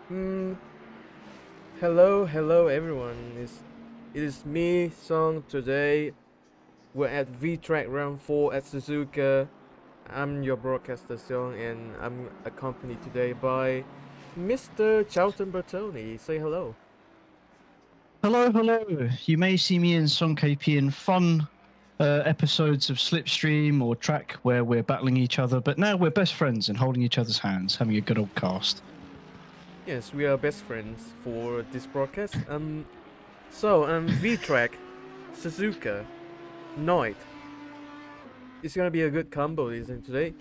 Hmm. Hello everyone. It is me, Song. Today we're at Vtracc round 4 at Suzuka. I'm your broadcaster, Song, and I'm accompanied today by Mr. Charlton Bertoni. Say hello. Hello, hello. You may see me in Song KP in fun episodes of Slipstream or Track where we're battling each other, but now we're best friends and holding each other's hands, having a good old cast. Yes, we are best friends for this broadcast. Vtracc, Suzuka, Noid. It's gonna be a good combo, isn't it, today?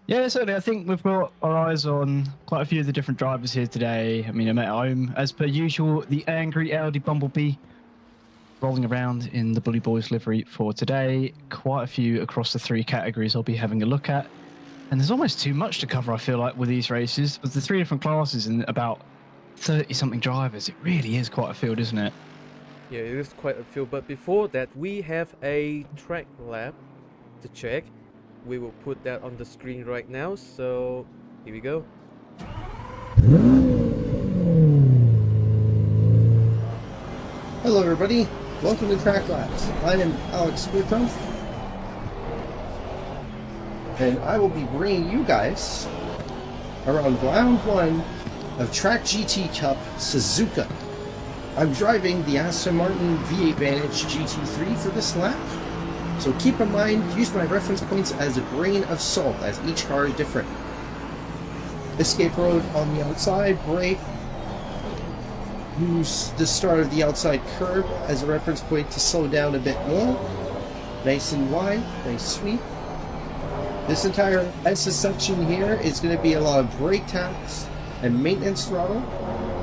Yeah, certainly. I think we've got our eyes on quite a few of the different drivers here today. I mean, I'm at home, as per usual, the angry Audi Bumblebee rolling around in the Bully Boys livery for today. Quite a few across the three categories I'll be having a look at. And there's almost too much to cover, I feel like, with these races. With the three different classes and about 30-something drivers, it really is quite a field, isn't it? Yeah, it is quite a field. But before that, we have a track lab to check. We will put that on the screen right now. So here we go. Hello everybody, welcome to Track Labs. I am Alex Spurton, and I will be bringing you guys around round 1 of Track GT Cup Suzuka. I'm driving the Aston Martin V8 Vantage GT3 for this lap, so keep in mind, use my reference points as a grain of salt, as each car is different. Escape road on the outside, brake. Use the start of the outside curb as a reference point to slow down a bit more. Nice and wide, nice sweep. This entire SS section here is going to be a lot of brake taps and maintenance throttle.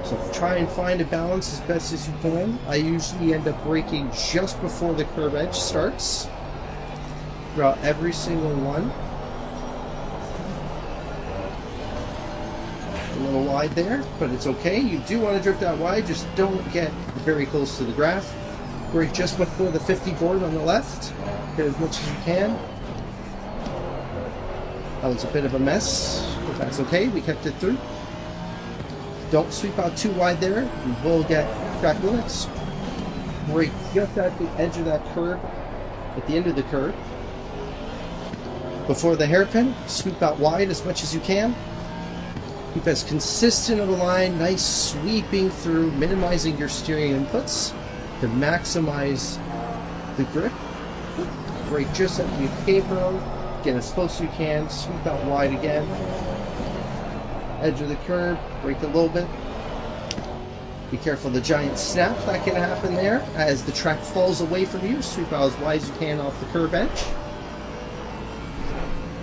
So try and find a balance as best as you can. I usually end up braking just before the curb edge starts throughout every single one. A little wide there, but it's okay. You do want to drift that wide, just don't get very close to the grass. Brake just before the 50 board on the left. Get as much as you can. That was a bit of a mess, but that's okay. We kept it through. Don't sweep out too wide there. You will get track limits. Brake just at the edge of that curve, at the end of the curve. Before the hairpin, sweep out wide as much as you can. Keep as consistent of a line, nice sweeping through, minimizing your steering inputs to maximize the grip. Brake just at the escape road, get as close as you can, sweep out wide again. Edge of the curb, brake a little bit. Be careful of the giant snap that can happen there as the track falls away from you. Sweep out as wide as you can off the curb edge.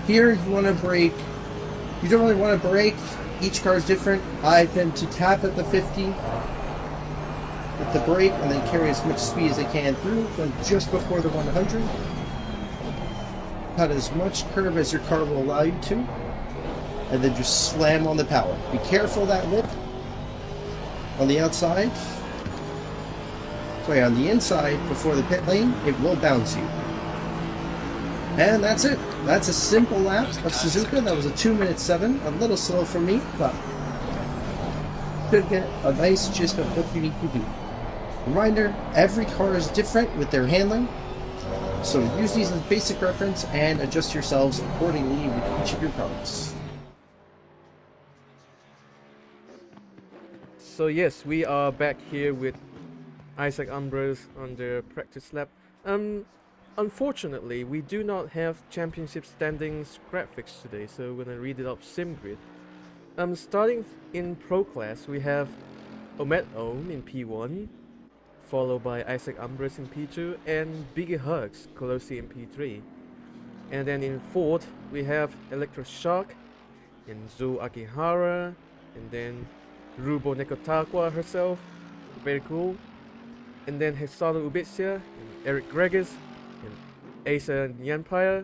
Here you want to brake. You don't really want to brake. Each car is different. I tend to tap at the 50 with the brake and then carry as much speed as I can through, then just before the 100. Cut as much curb as your car will allow you to, and then just slam on the power. Be careful of that lip on the outside. Sorry, on the inside before the pit lane, it will bounce you. And that's it. That's a simple lap of Suzuka. That was a 2:07. A little slow for me, but should get a nice gist of what you need to do. Reminder, every car is different with their handling, so use these as basic reference and adjust yourselves accordingly with each of your cars. So yes, we are back here with Isaac Ambrose on the practice lap. Unfortunately, we do not have championship standings graphics today, so we're gonna read it off SimGrid. Starting in Pro class, we have Omet Ohm in P1, followed by Isaac Ambrose in P2, and Biggie Hugs Colossi in P3. And then in fourth, we have Electroshock and Zu Akihara, and then Rubo Nekotakwa herself, very cool. And then Hisaru Ubitsia and Eric Gregis, Asa Nyanpaya,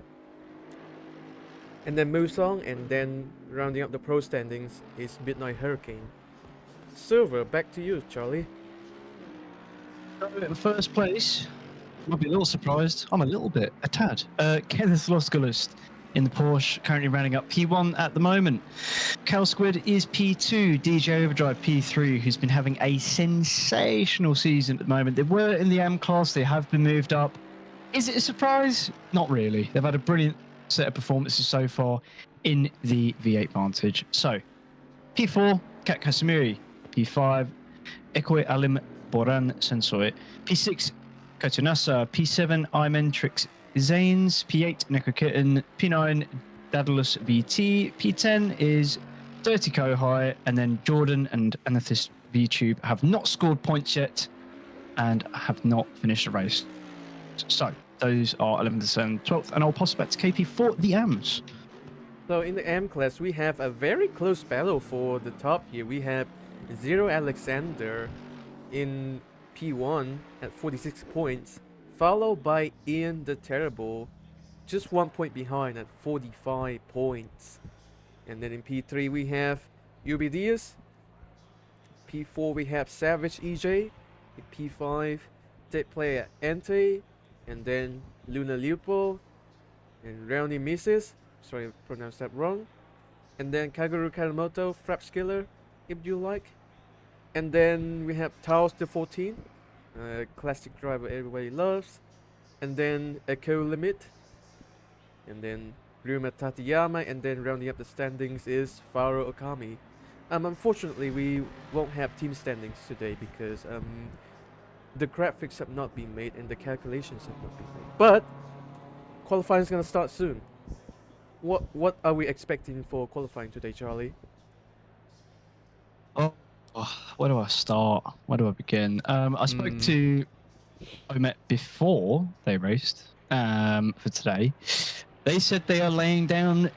and then Musong, and then rounding up the pro standings is Midnight Hurricane. Silver, back to you, Charlie. In first place, might be a little surprised. I'm a little bit, a tad. Kenneth Losgolust in the Porsche, currently rounding up P1 at the moment. Cal Squid is P2, DJ Overdrive P3, who's been having a sensational season at the moment. They were in the M class, they have been moved up. Is it a surprise? Not really. They've had a brilliant set of performances so far in the V8 Vantage. So, P4, Kat Casimiri. P5, Ekwe Alim Boran Sensoy. P6, Kotunasa. P7, Imentrix Zanes. P8, Neko Kitten. P9, Daedalus VT. P10 is Dirty Kohai. And then Jordan and Amethyst VTube have not scored points yet and have not finished the race. So those are 11th and 12th. And I'll pass it back to KP for the AMs. So in the M class, we have a very close battle for the top here. We have Zero Alexander in P1 at 46 points, followed by Ian the Terrible, just 1 point behind at 45 points. And then in P3 we have Ubidius. P4 we have Savage EJ. In P5 Dead Player Ante, and then Luna Leopold and Roundy Misses. Sorry, I pronounced that wrong. And then Kaguru Karamoto, Fraps Killer, if you like. And then we have Taos the 14, classic driver everybody loves. And then Echo Limit. And then Ryuma Tateyama. And then rounding up the standings is Faro Okami. Unfortunately, we won't have team standings today because the graphics have not been made and the calculations have not been made. But qualifying is gonna start soon. What are we expecting for qualifying today, Charlie? Oh, where do I start? Where do I begin? I spoke to Omet before they raced for today. They said they are laying down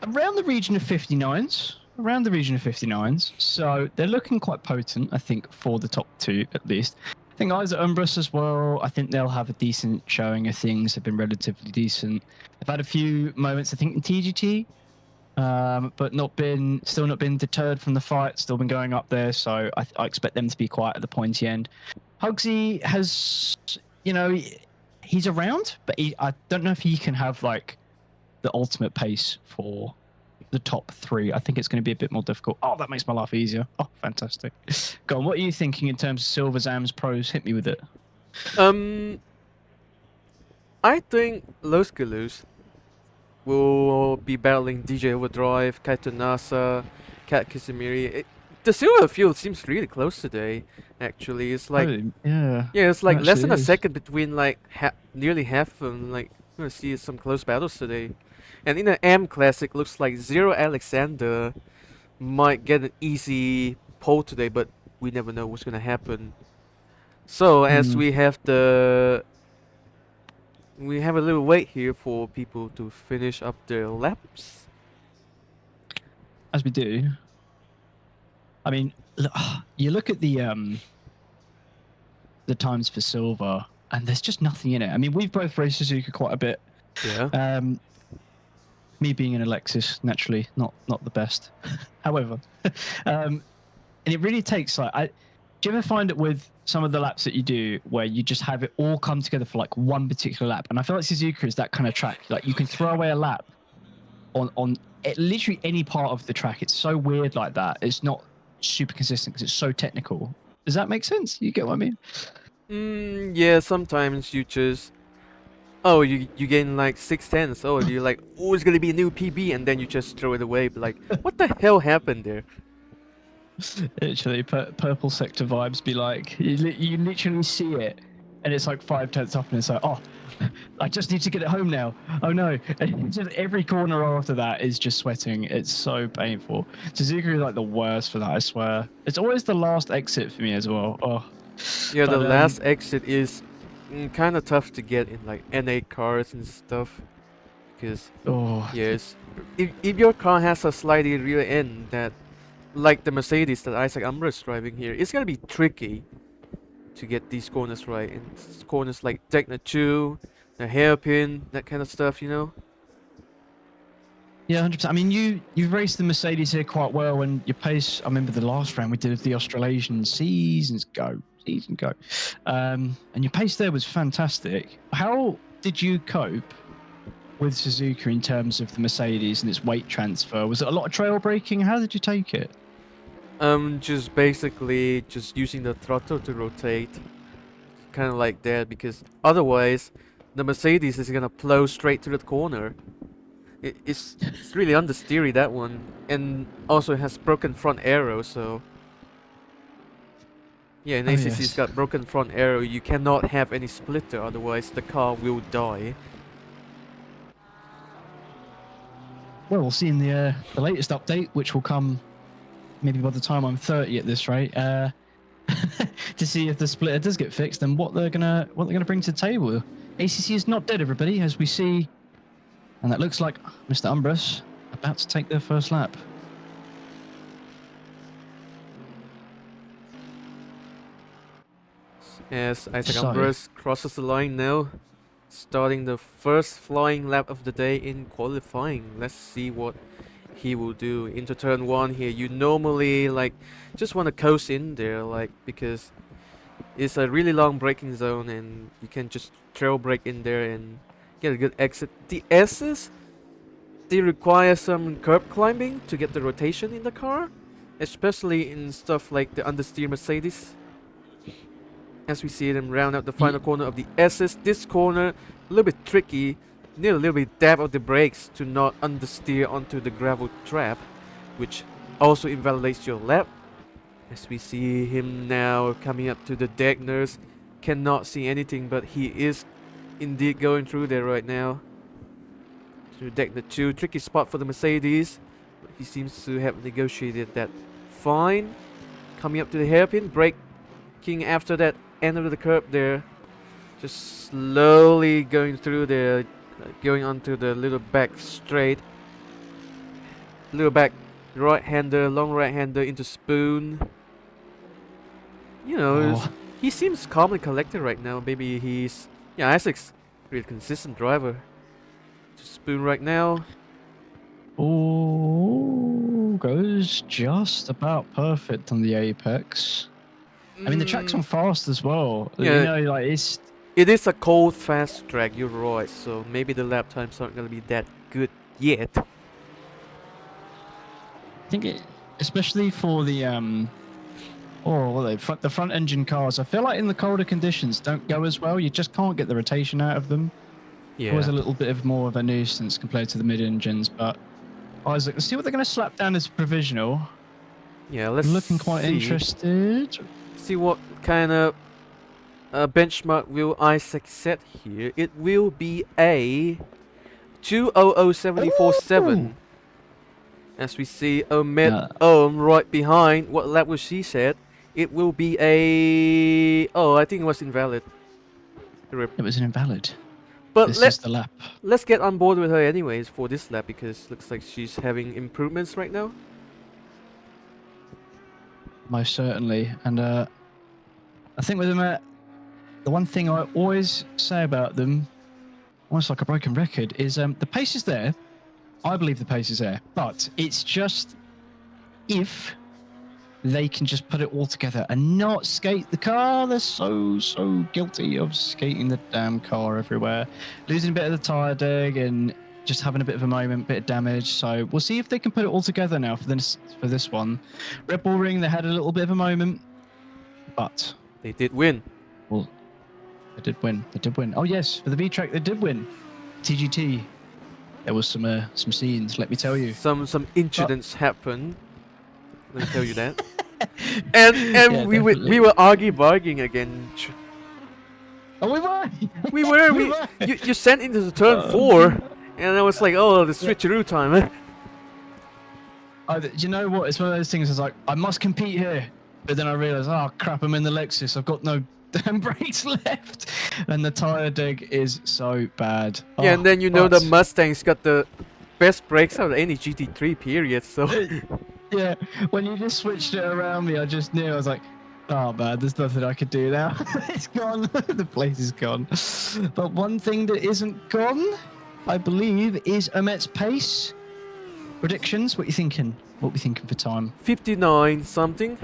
around the region of 59s. Around the region of 59s. So they're looking quite potent, I think, for the top two at least. I think Isaac Umbras as well. I think they'll have a decent showing of things. They've been relatively decent. They've had a few moments, I think, in TGT, but still not been deterred from the fight. Still been going up there. So I expect them to be quite at the pointy end. Hugsy has, he's around, but I don't know if he can have like the ultimate pace for the top three. I think it's going to be a bit more difficult. Oh, that makes my life easier. Oh, fantastic. Go on, what are you thinking in terms of Silvers, AMs, Pros? Hit me with it. I think Los Galus will be battling DJ Overdrive, Kaito Nasa, Kat Kisimiri. The silver field seems really close today, actually. It's like, yeah, it's like less than a is. second between like nearly half of them. Like, we're going to see some close battles today. And in the M Classic, looks like Zero Alexander might get an easy pole today, but we never know what's going to happen. So as we have a little wait here for people to finish up their laps. As we do. I mean, you look at the times for silver, and there's just nothing in it. I mean, we've both raced Suzuka quite a bit. Yeah. Me being an Alexis, naturally, not the best. However, and it really takes do you ever find it with some of the laps that you do where you just have it all come together for like one particular lap? And I feel like Suzuka is that kind of track. Like you can throw away a lap on literally any part of the track. It's so weird like that. It's not super consistent because it's so technical. Does that make sense? You get what I mean? Yeah, sometimes you just... Oh, you gain like 6/10. Oh, you're like, oh, it's gonna be a new PB, and then you just throw it away. But like, what the hell happened there? Literally, purple sector vibes be like, you literally see it, and it's like 5/10 up, and it's like, oh, I just need to get it home now. Oh no! And just every corner after that is just sweating. It's so painful. Suzuka is like the worst for that. I swear. It's always the last exit for me as well. Oh. Yeah, the last exit is kind of tough to get in like NA cars and stuff, because yes, if your car has a slidey rear end that, like the Mercedes that Isaac Umbra is driving here, it's gonna be tricky to get these corners right. And corners like Degna 2, the hairpin, that kind of stuff, you know. Yeah, 100%. I mean, you've raced the Mercedes here quite well, and your pace. I remember the last round we did the Australasian season go, and your pace there was fantastic. How did you cope with Suzuka in terms of the Mercedes and its weight transfer? Was it a lot of trail braking? How did you take it? Just basically just using the throttle to rotate, kind of like that, because otherwise the Mercedes is gonna plow straight to the corner. It's really understeery, that one, and also it has broken front aero, so yeah, in ACC's yes. got broken front aero. You cannot have any splitter, otherwise the car will die. Well, we'll see in the latest update, which will come maybe by the time I'm 30 at this rate, to see if the splitter does get fixed and what they're gonna bring to the table. ACC is not dead, everybody, as we see, and that looks like Mr. Umbras about to take their first lap. As Isaac So- Umbras crosses the line now, starting the first flying lap of the day in qualifying. Let's see what he will do into turn 1 here. You normally like just want to coast in there, like, because it's a really long braking zone and you can just trail brake in there and get a good exit. The S's, they require some curb climbing to get the rotation in the car, especially in stuff like the understeer Mercedes. As we see them round out the final corner of the S's, this corner a little bit tricky. Need a little bit dab of the brakes to not understeer onto the gravel trap, which also invalidates your lap. As we see him now coming up to the deck, nurse cannot see anything, but he is indeed going through there right now. To deck the 2, tricky spot for the Mercedes. But he seems to have negotiated that fine. Coming up to the hairpin, braking after that end of the curb there. Just slowly going through there, going onto the little back straight. Little back right-hander, long right-hander into spoon. You know, Oh. he seems calm and collected right now. Maybe he's... Yeah, Isaac's really consistent driver. Just spoon right now. Oh, goes just about perfect on the apex. I mean, the track's on fast as well. Yeah. You know, like it's. It is a cold, fast track, you're right. So maybe the lap times aren't going to be that good yet. I think it, especially for the the front engine cars. I feel like in the colder conditions don't go as well. You just can't get the rotation out of them. Yeah. Always a little bit of more of a nuisance compared to the mid engines. But Isaac, let's see what they're going to slap down as provisional. Yeah, let's I'm looking quite see. interested. See what kind of benchmark will Isaac set here. It will be a 200.747. As we see Omed Ohm right behind. What lap was she set? It will be a... Oh, I think it was invalid. It was an invalid. But This is the lap. let's get on board with her anyways for this lap, because looks like she's having improvements right now. Most certainly. And I think with them, the one thing I always say about them, almost like a broken record, is the pace is there. I believe the pace is there. But it's just if they can just put it all together and not skate the car. They're so guilty of skating the damn car everywhere. Losing a bit of the tyre deg and just having a bit of a moment, bit of damage. So we'll see if they can put it all together now for this one. Red Bull Ring, they had a little bit of a moment, but They did win. well, they did win. They did win. Oh yes, for the Vtracc, they did win. TGT. There was some scenes, let me tell you. Some incidents happened. Let me tell you that. and Yeah, we definitely. were arguing again. Oh, we were. We were. We we were. you sent into the turn 4, and I was like, oh, the switcheroo time. Do you know what? It's one of those things. It's like I must compete here, but then I realised, oh crap, I'm in the Lexus. I've got no damn brakes left, and the tyre dig is so bad. Yeah, and then you know the but- Mustang's got the best brakes out of any GT3 period. So Yeah, when you just switched it around me, I just knew. I was like, oh man, there's nothing I could do now. It's gone. The place is gone. But one thing that isn't gone, I believe, is Amet's pace. Predictions? What you thinking? What we thinking for time? 59 something.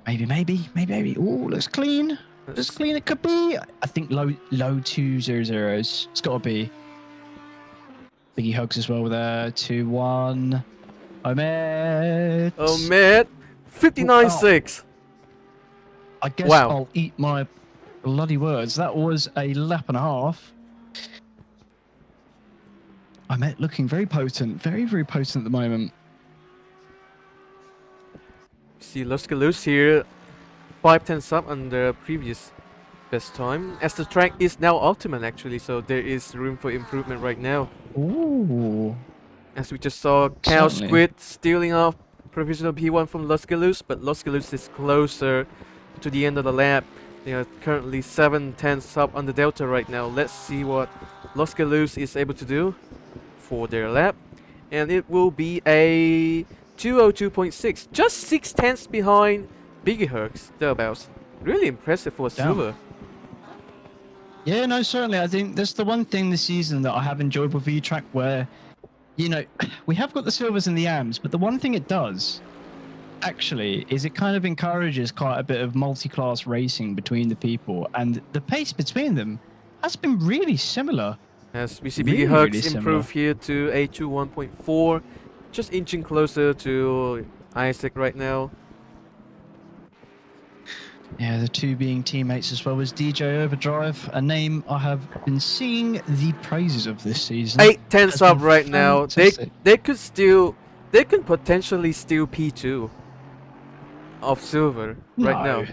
Maybe. Ooh, looks clean. Just clean it could be. I think low 200s. It's got to be. Biggie hugs as well there. 2-1. Omet. Omet. 59.6. I guess Wow. I'll eat my bloody words. That was a lap and a half. Omet looking very potent. Very, very potent at the moment. See Luskalus here, 5/10 up on the previous best time. As the track is now ultimate actually, so there is room for improvement right now. Ooh. As we just saw, Cow Certainly. Squid stealing off provisional P1 from Luskalus, but Luskalus is closer to the end of the lap. They are currently 7/10 up on the Delta right now. Let's see what Luskalus is able to do for their lap. And it will be a 202.6, just 6/10 behind Biggie Hercs, thereabouts. Really impressive for a Damn. silver. Yeah, no, certainly. I think that's the one thing this season that I have enjoyed with Vtracc where, you know, we have got the silvers and the AMs, but the one thing it does, actually, is it kind of encourages quite a bit of multi-class racing between the people, and the pace between them has been really similar. As we see Really, Biggie Hercs really similar. improve here to a 21.4, just inching closer to Isaac right now. Yeah, the two being teammates as well as DJ Overdrive, a name I have been seeing the praises of this season. 8/10 Has up been right now. fantastic. They could potentially steal P2 of silver right now.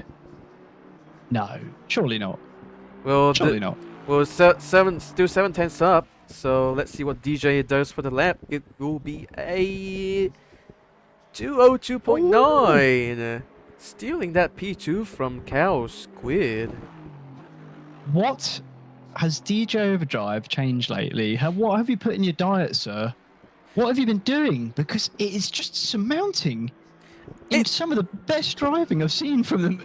No, surely not. Well, Surely not. well, still 7/10 up. So let's see what DJ does for the lap. It will be a 202.9. Stealing that P2 from Cow Squid. What has DJ Overdrive changed lately? What have you put in your diet, sir? What have you been doing? Because it is just surmounting in some of the best driving I've seen from them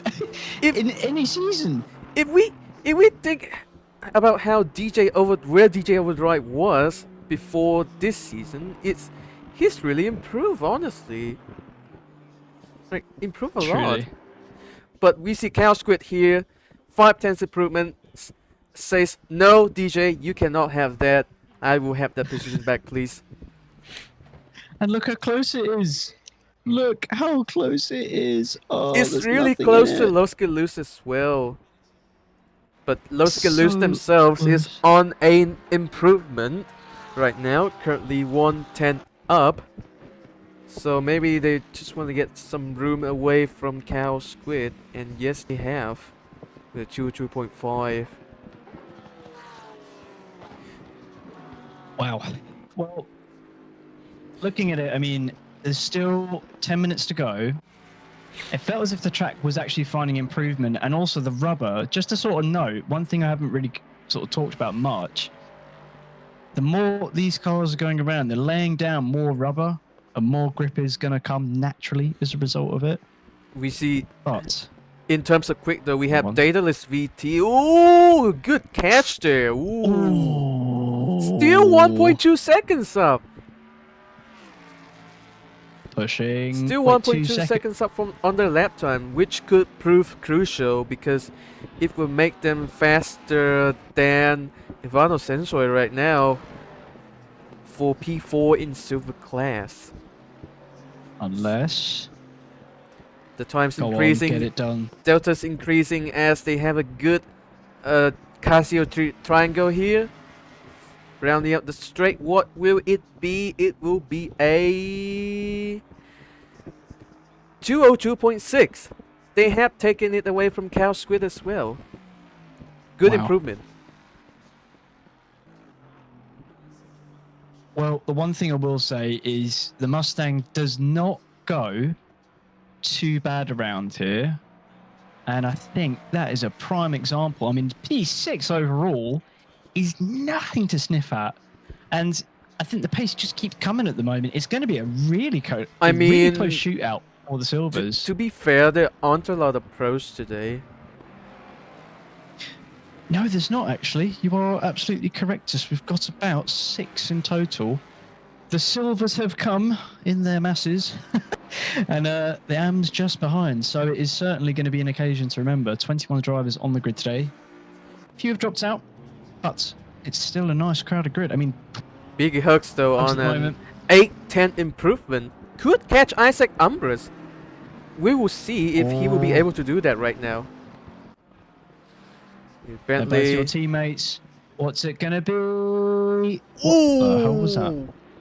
in any season. If we think about how where DJ Overdrive was before this season, he's really improved, honestly. Like, improved a lot. Truly. But we see Cow Squid here, 5/10 improvement, says, no, DJ, you cannot have that. I will have that position back, please. And look how close it is. Look how close it is. Oh, It's there's really nothing close in to it. Luskalus as well. But Luskalus So themselves is close. on an improvement right now, currently 1/10 up. So maybe they just want to get some room away from Cow Squid, and yes, they have with 2.5. Wow. Well, looking at it, I mean, there's still 10 minutes to go. It felt as if the track was actually finding improvement, and also the rubber. Just to sort of note, one thing I haven't really sort of talked about much, the more these cars are going around, they're laying down more rubber, and more grip is going to come naturally as a result of it. We see, But in terms of quick though, we have Go on. Daedalus VT. Ooh, good catch there. Ooh. Still 1.2 seconds up. pushing. Still 0.2 1.2 seconds up from on their lap time, which could prove crucial because it will make them faster than Ivano Sensoi right now for P4 in silver class. Unless The time's go on, increasing, get it done. Delta's increasing as they have a good Casio triangle here. Rounding up the straight, what will it be? It will be a 202.6. They have taken it away from Cow Squid as well. Good Wow. improvement. Well, the one thing I will say is the Mustang does not go too bad around here. And I think that is a prime example. I mean, P6 overall is nothing to sniff at. And I think the pace just keeps coming at the moment. It's going to be a really, really close shootout for the Silvers. To be fair, there aren't a lot of pros today. No, there's not actually. You are absolutely correct. We've got about 6 in total. the silvers have come in their masses, and the AM's just behind. So it is certainly going to be an occasion to remember. 21 drivers on the grid today. A few have dropped out, but it's still a nice crowded grid. I mean, Biggie Hugs though Hugs on at the an moment. 8-10 improvement could catch Isaac Umbras. We will see if he will be Oh. able to do that right now. Both Bentley. your teammates. What's it going to be? What the hell was that?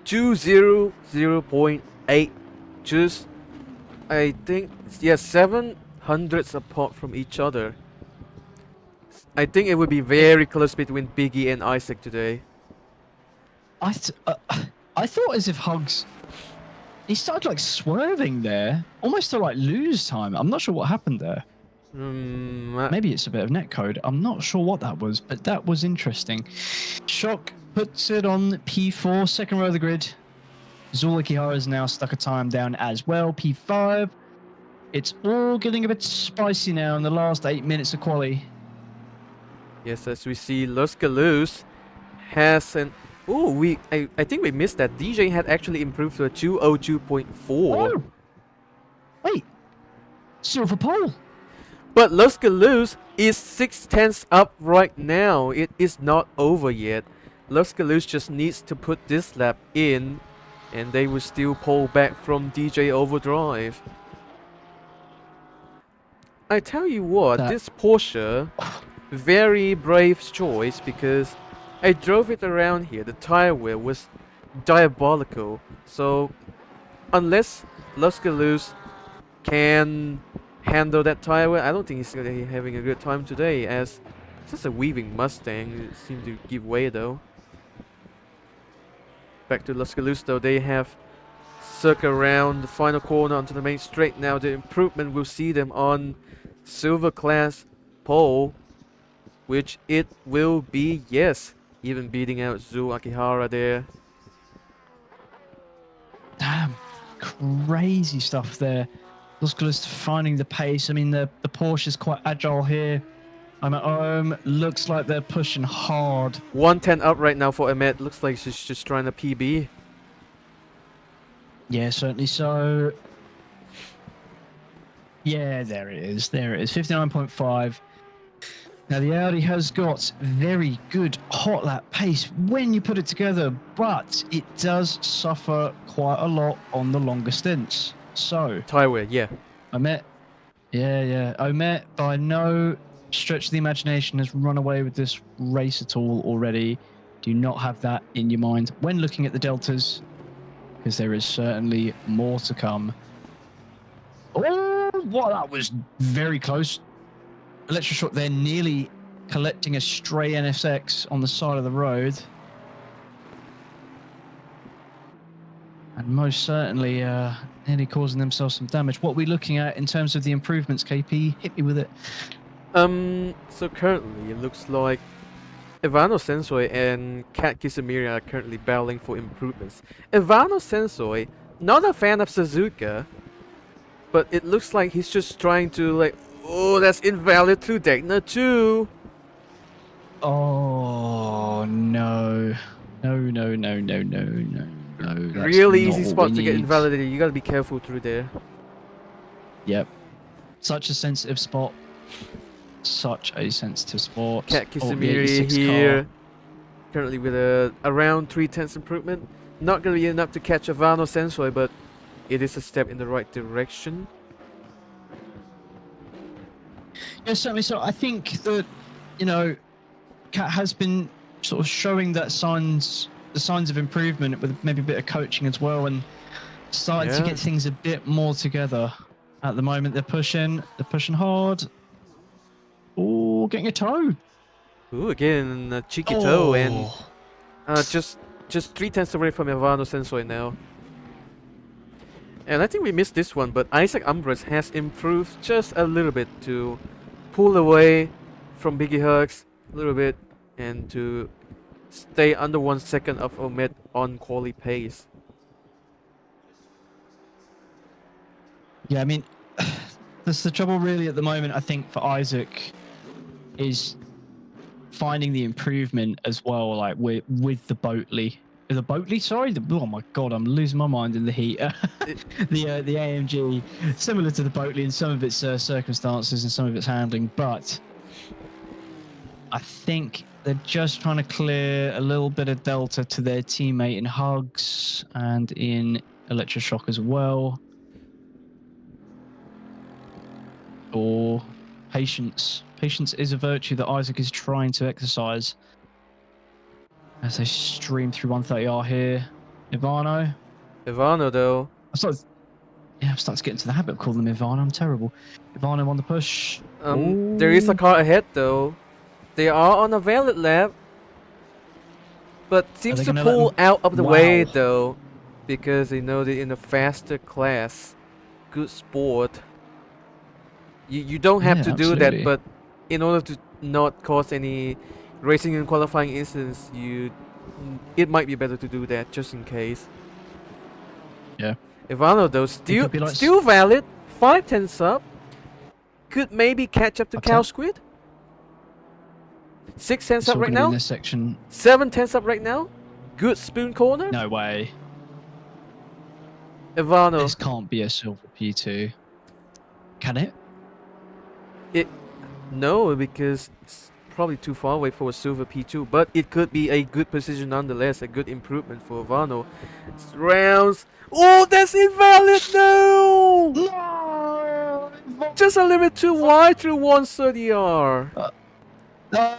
200.8. Just, I think, yeah, 700s apart from each other. I think it would be very close between Biggie and Isaac today. I thought as if Hugs, he started like swerving there, almost to like lose time. I'm not sure what happened there. Maybe it's a bit of netcode. I'm not sure what that was, but that was interesting. Shock puts it on P4, second row of the grid. Zula Kihara's now stuck a time down as well, P5. It's all getting a bit spicy now in the last 8 minutes of quali. Yes, as we see, Luscalooze has an... Oh, I think we missed that. DJ had actually improved to a 202.4. Oh. Wait, silver pole. But Luscalooze is 6/10 up right now. It is not over yet. Luscalooze just needs to put this lap in, and they will still pull back from DJ Overdrive. I tell you what, this Porsche, very brave choice, because I drove it around here. The tire wear was diabolical. So unless Luscalooze can handle that tire wear, I don't think he's gonna be having a good time today, as it's just a weaving Mustang. It seemed to give way though. Back to Luscalooze though, they have circled around the final corner onto the main straight now. The improvement will see them on silver class pole, which it will be, yes, even beating out Zu Akihara there. Damn, crazy stuff there. Luscalooze finding the pace. I mean, the Porsche is quite agile here. I'm at home. Looks like they're pushing hard. 110 up right now for Ahmed. Looks like she's just trying to PB. Yeah, certainly so. Yeah, there it is. There it is. 59.5. Now, the Audi has got very good hot lap pace when you put it together, but it does suffer quite a lot on the longer stints. So, Tire wear, yeah. Omet, Omet, by no stretch of the imagination, has run away with this race at all already. Do not have that in your mind when looking at the deltas, because there is certainly more to come. Oh, wow, that was very close. Electroshock there nearly collecting a stray NSX on the side of the road. And most certainly nearly causing themselves some damage. What are we looking at in terms of the improvements, KP? Hit me with it. So currently it looks like Ivano Sensoi and Kat Kisamiri are currently battling for improvements. Ivano Sensoi, not a fan of Suzuka, but it looks like he's just trying to like, oh, that's invalid to Degna too. Oh, no. No. Really easy spot to get invalidated. You gotta be careful through there. Yep. Such a sensitive spot. Kat Kisamiri here, currently with a around 3/10 improvement. Not gonna be enough to catch Ivano Sensoi, but it is a step in the right direction. Yeah, certainly. So I think that, you know, Kat has been sort of showing that the signs of improvement with maybe a bit of coaching as well, and starting to get things a bit more together. At the moment, they're pushing hard. Oh, getting a toe. Ooh, again a cheeky toe, and just 3/10 away from Ivano Sensoi now. And I think we missed this one, but Isaac Umbras has improved just a little bit to pull away from Biggie Hugs a little bit and to stay under 1 second of Omet on quali pace. Yeah, I mean, that's the trouble really at the moment, I think, for Isaac, is finding the improvement as well, like with the Boatley. The Boatley, sorry. Oh my god, I'm losing my mind in the heat. The AMG, similar to the Boatley in some of its circumstances and some of its handling, but I think they're just trying to clear a little bit of delta to their teammate in Hugs and in Electroshock as well. Or patience. Patience is a virtue that Isaac is trying to exercise. As they stream through 130R here. Ivano, though. I'm starting to get into the habit of calling them Ivano. I'm terrible. Ivano on the push. There is a car ahead though. They are on a valid lap, but seems they to gonna let pull them- out of the way Wow. though, because they know they're in a faster class. Good sport. You don't have Yeah, to do absolutely. that, but in order to not cause any racing and qualifying incidents, it might be better to do that just in case. Yeah. Ivano though could be like still valid. 5 tenths up. Could maybe catch up to 5 Cow tenths? Squid. 6 tenths It's up all right gonna be in now. this section. 7 tenths up right now. Good spoon corner. No way. Ivano. This can't be a silver P2. Can it? No, because it's probably too far away for a silver P2, but it could be a good position nonetheless, a good improvement for Ivano. Rounds. Oh, that's invalid. No! No! Just a little bit too wide through 130R. No.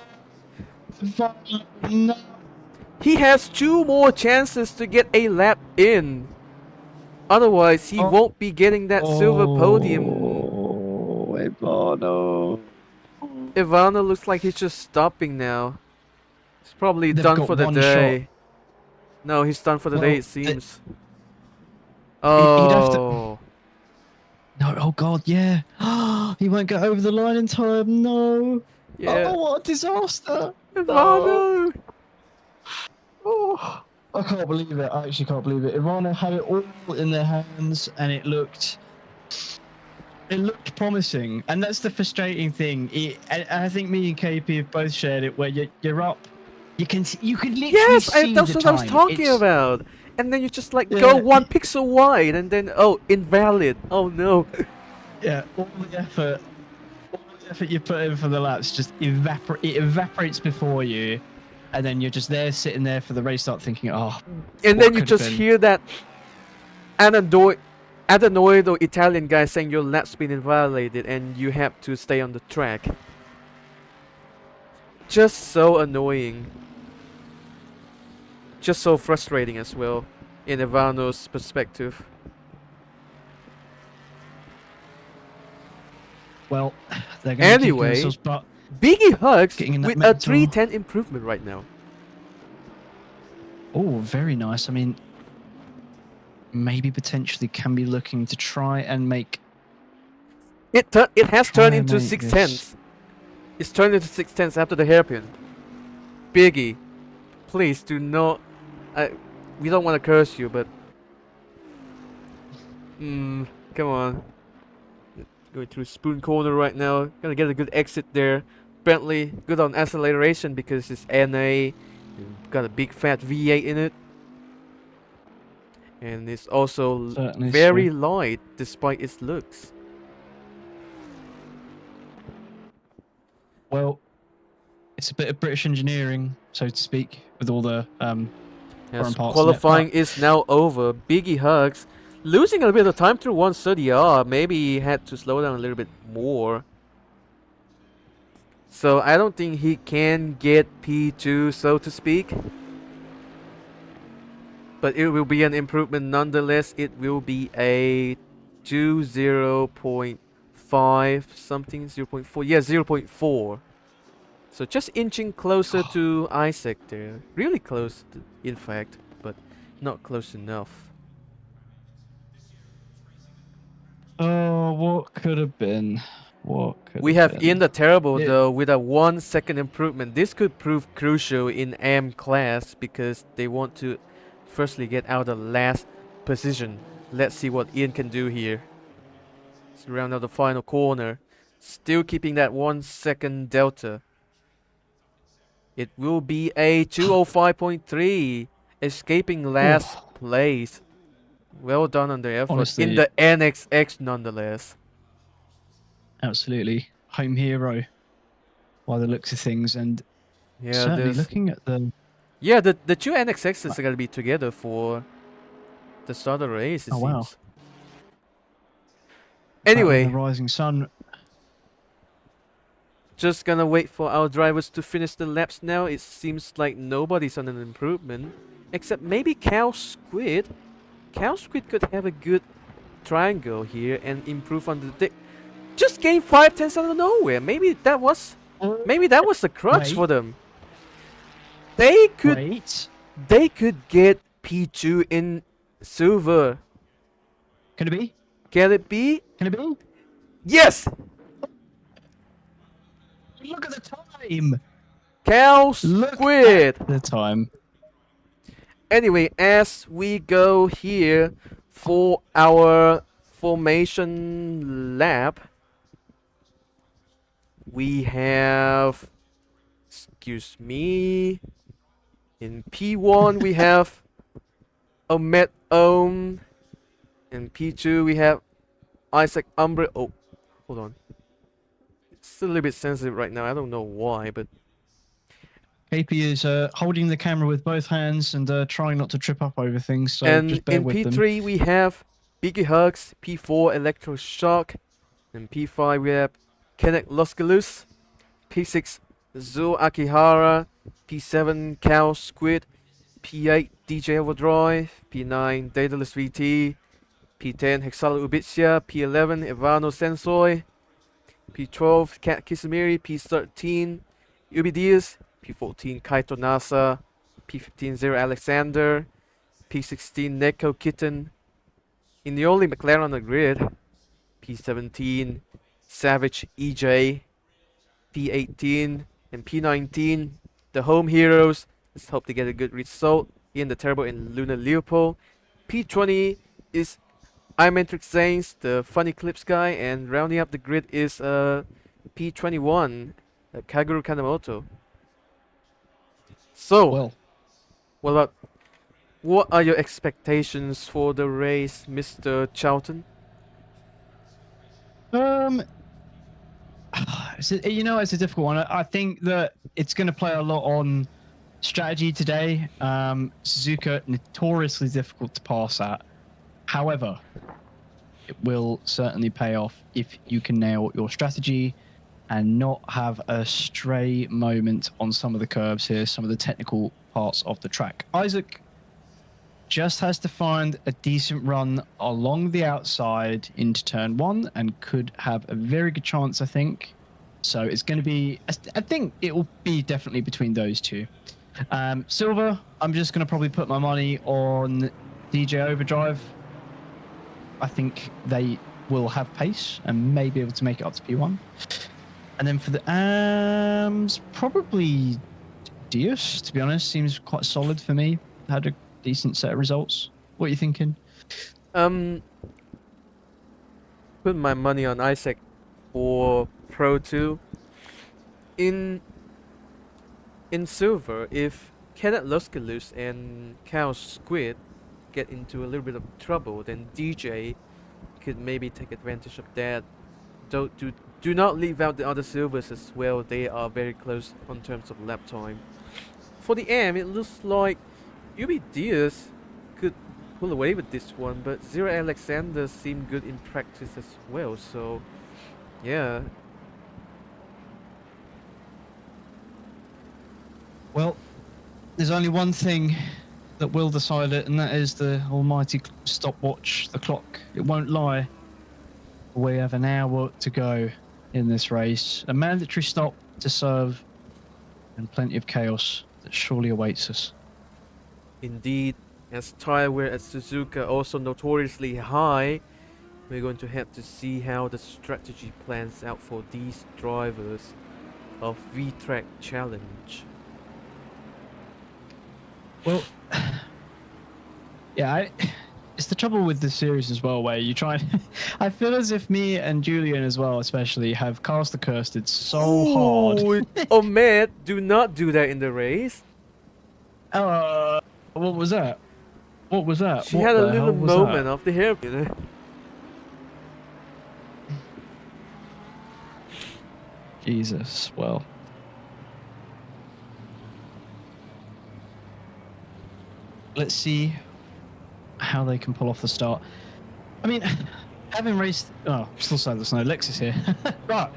He has 2 more chances to get a lap in. Otherwise, he won't be getting that silver podium. Oh, Ivano. Ivano looks like he's just stopping now. He's probably They've done got for the one day. No, he's done for the day, Well, it seems. he'd have to- Oh. No, oh god, yeah. He won't get over the line in time. No. Yeah. Oh, what a disaster. Ivano! Oh, I can't believe it. I actually can't believe it. Ivano had it all in their hands, and it looked promising. And that's the frustrating thing. And I think me and KP have both shared it, where you're up. You can literally Yes, see that's the what I was time. talking It's- about. And then you just like Yeah, go 1 pixel wide, and then invalid. Oh no. Yeah, all the effort you put in for the laps just evaporates before you, and then you're just there sitting there for the race start thinking, oh. And what then you could have just been? hear that annoyed Italian guy saying your lap's been invalidated and you have to stay on the track. Just so annoying. Just so frustrating as well, in Ivano's perspective. Well, they're going to Anyway, themselves, but Biggie Hugs Getting in that with a mental- 310 improvement right now. oh, very nice. I mean, maybe potentially can be looking to try and make. It has Try turned and into make 6 this- tenths. It's turned into 6 tenths after the hairpin. Biggie, please do not. We don't want to curse you, but come on. Going through spoon corner right now. Gonna get a good exit there. Bentley good on acceleration because it's NA. Got a big fat V8 in it, and it's also Certainly very so. light despite its looks. Well, it's a bit of British engineering, so to speak, with all the Yes, foreign parts in it, qualifying is now over. Biggie Hugs losing a bit of time through 130R. Maybe he had to slow down a little bit more. So I don't think he can get P2, so to speak. But it will be an improvement nonetheless. It will be a 0.5 something, 0.4. Yeah, 0.4. So just inching closer to Isaac there. Really close, in fact, but not close enough. Oh, what could have been? We have Ian the Terrible Yeah. though with a 1 second improvement. This could prove crucial in AM class because they want to firstly get out of the last position. Let's see what Ian can do here. Let's round out the final corner. Still keeping that 1 second delta. It will be a 205.3. escaping last place. Well done on the effort Honestly. in the NXX nonetheless. Absolutely. Home hero by the looks of things. And Yeah, certainly looking at the... Yeah, the two NXXs are gonna be together for the start of the race, it Oh, wow. seems. Battle in Anyway, the rising sun. just gonna wait for our drivers to finish the laps now. It seems like nobody's on an improvement. Except maybe Cow Squid. Cow Squid could have a good triangle here and improve on the... Just gain 5 tenths out of nowhere. Maybe that was the crutch Wait. for them. They could Wait. get P2 in silver. Can it be? Can it be? Can it be? Yes! Look at the time. Cow Look Squid! at the time. Anyway, as we go here for our formation lap, we have... Excuse me... In P1 we have Ahmed Ohm. In P2 we have Isaac Umbre. Oh, hold on. It's a little bit sensitive right now. I don't know why, but KP is holding the camera with both hands and trying not to trip up over things. So and just bear in with them. P3 we have Biggie Hugs. P4 Electroshock. In P5 we have Kenneth Luskalus. P6 Zo Akihara. P7 Cow Squid. P8 DJ Overdrive. P9 Daedalus VT. P10 Hexala Ubitsia. P11 Ivano Sensoi. P12 Kat Kisamiri. P13 Ubidias. P14 Kaito Nasa. P15 Zero Alexander. P16 Neko Kitten. In the only McLaren on the grid. P17 Savage EJ. P18 and P19 the home heroes. Let's hope they get a good result. Ian the Terrible and Luna Leopold. P20 is iMentrix Zanes, the funny clips guy, and rounding up the grid is P21 Kaguru Kanemoto. So, what are your expectations for the race, Mr. Charlton? It's a difficult one. I think that it's going to play a lot on strategy today. Suzuka, notoriously difficult to pass at. However, it will certainly pay off if you can nail your strategy and not have a stray moment on some of the curves here, some of the technical parts of the track. Isaac just has to find a decent run along the outside into turn 1 and could have a very good chance, I think. So it's going to be, I think it will be definitely between those two. Silver, I'm just going to probably put my money on DJ Overdrive. I think they will have pace and may be able to make it up to P1. And then for the AMs, probably Dios, to be honest, seems quite solid for me. Had a decent set of results. What are you thinking? Put my money on Isaac for Pro 2. In silver, if Kenneth Luskalus and Cow Squid get into a little bit of trouble, then DJ could maybe take advantage of that. Do not leave out the other silvers as well. They are very close on terms of lap time. For the AM, it looks like Ubi Diaz could pull away with this one, but Zero Alexander seemed good in practice as well, so yeah. Well, there's only one thing that will decide it, and that is the almighty stopwatch, the clock. It won't lie. We have an hour to go in this race. A mandatory stop to serve, and plenty of chaos that surely awaits us. Indeed, as tire wear at Suzuka also notoriously high, we're going to have to see how the strategy plans out for these drivers of Vtracc Challenge. Well, yeah, it's the trouble with this series as well, where you try and I feel as if me and Julian as well, especially, have cast the cursed so hard. Oh man, do not do that in the race. What was that? What was that? She What had a the little hell was moment that? of the hairpin. Jesus, well. Let's see how they can pull off the start. I mean, having raced... Oh, still sad there's no Lexus here. But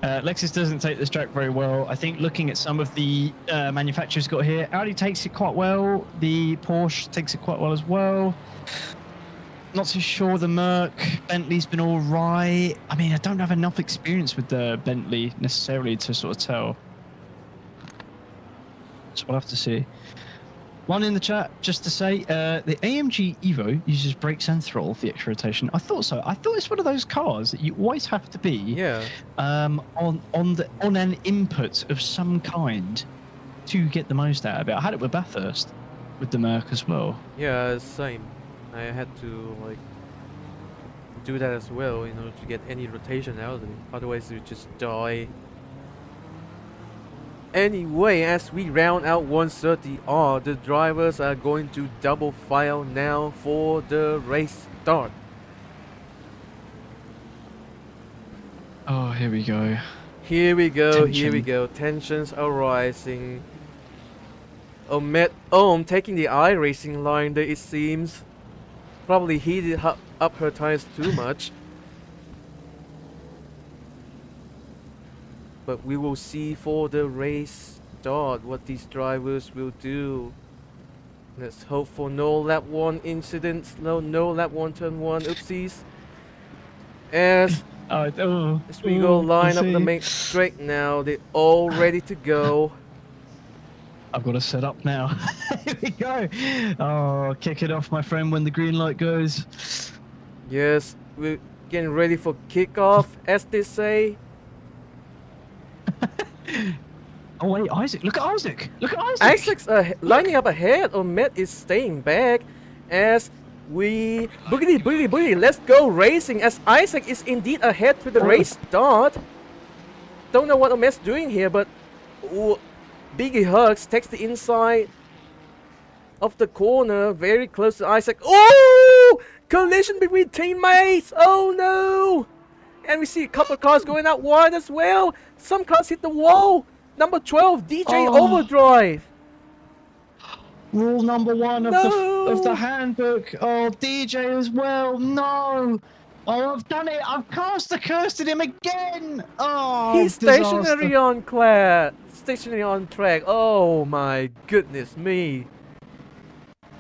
Lexus doesn't take this track very well. I think looking at some of the manufacturers got here, Audi takes it quite well. The Porsche takes it quite well as well. Not too sure the Merc. Bentley's been all right. I mean, I don't have enough experience with the Bentley necessarily to sort of tell. So we'll have to see. One in the chat just to say, the AMG Evo uses brakes and throttle for the extra rotation. I thought so. I thought it's one of those cars that you always have to be on an input of some kind to get the most out of it. I had it with Bathurst, with the Merc as well. Yeah, same. I had to like do that as well in order to get any rotation out of it. Otherwise, you just die. Anyway, as we round out 130R, the drivers are going to double file now for the race start. Oh, here we go. Here we go, Tension. here we go. Tensions are rising. Omet Ohm taking the iRacing line there, it seems. Probably heated up her tires too much. But we will see for the race start what these drivers will do. Let's hope for no lap 1 incidents, no lap 1 turn 1 oopsies. As we go line up the main straight now, they're all ready to go. I've got to set up now. Here we go. Oh, kick it off, my friend, when the green light goes. Yes, we're getting ready for kickoff, as they say. Oh wait, Isaac! Look at Isaac! Look at Isaac! Isaac's lining up ahead. Omet is staying back as we boogity. Let's go racing as Isaac is indeed ahead to the race start. Don't know what Omet's doing here, but Biggie Hugs takes the inside of the corner, very close to Isaac. Oh! Collision between teammates! Oh no! And we see a couple of cars going out wide as well. Some cars hit the wall. Number 12, DJ Overdrive. Rule number 1 of the handbook. Oh, DJ as well. No. Oh, I've done it. I've cursed him again. Oh, he's stationary on stationary on track. Oh my goodness me.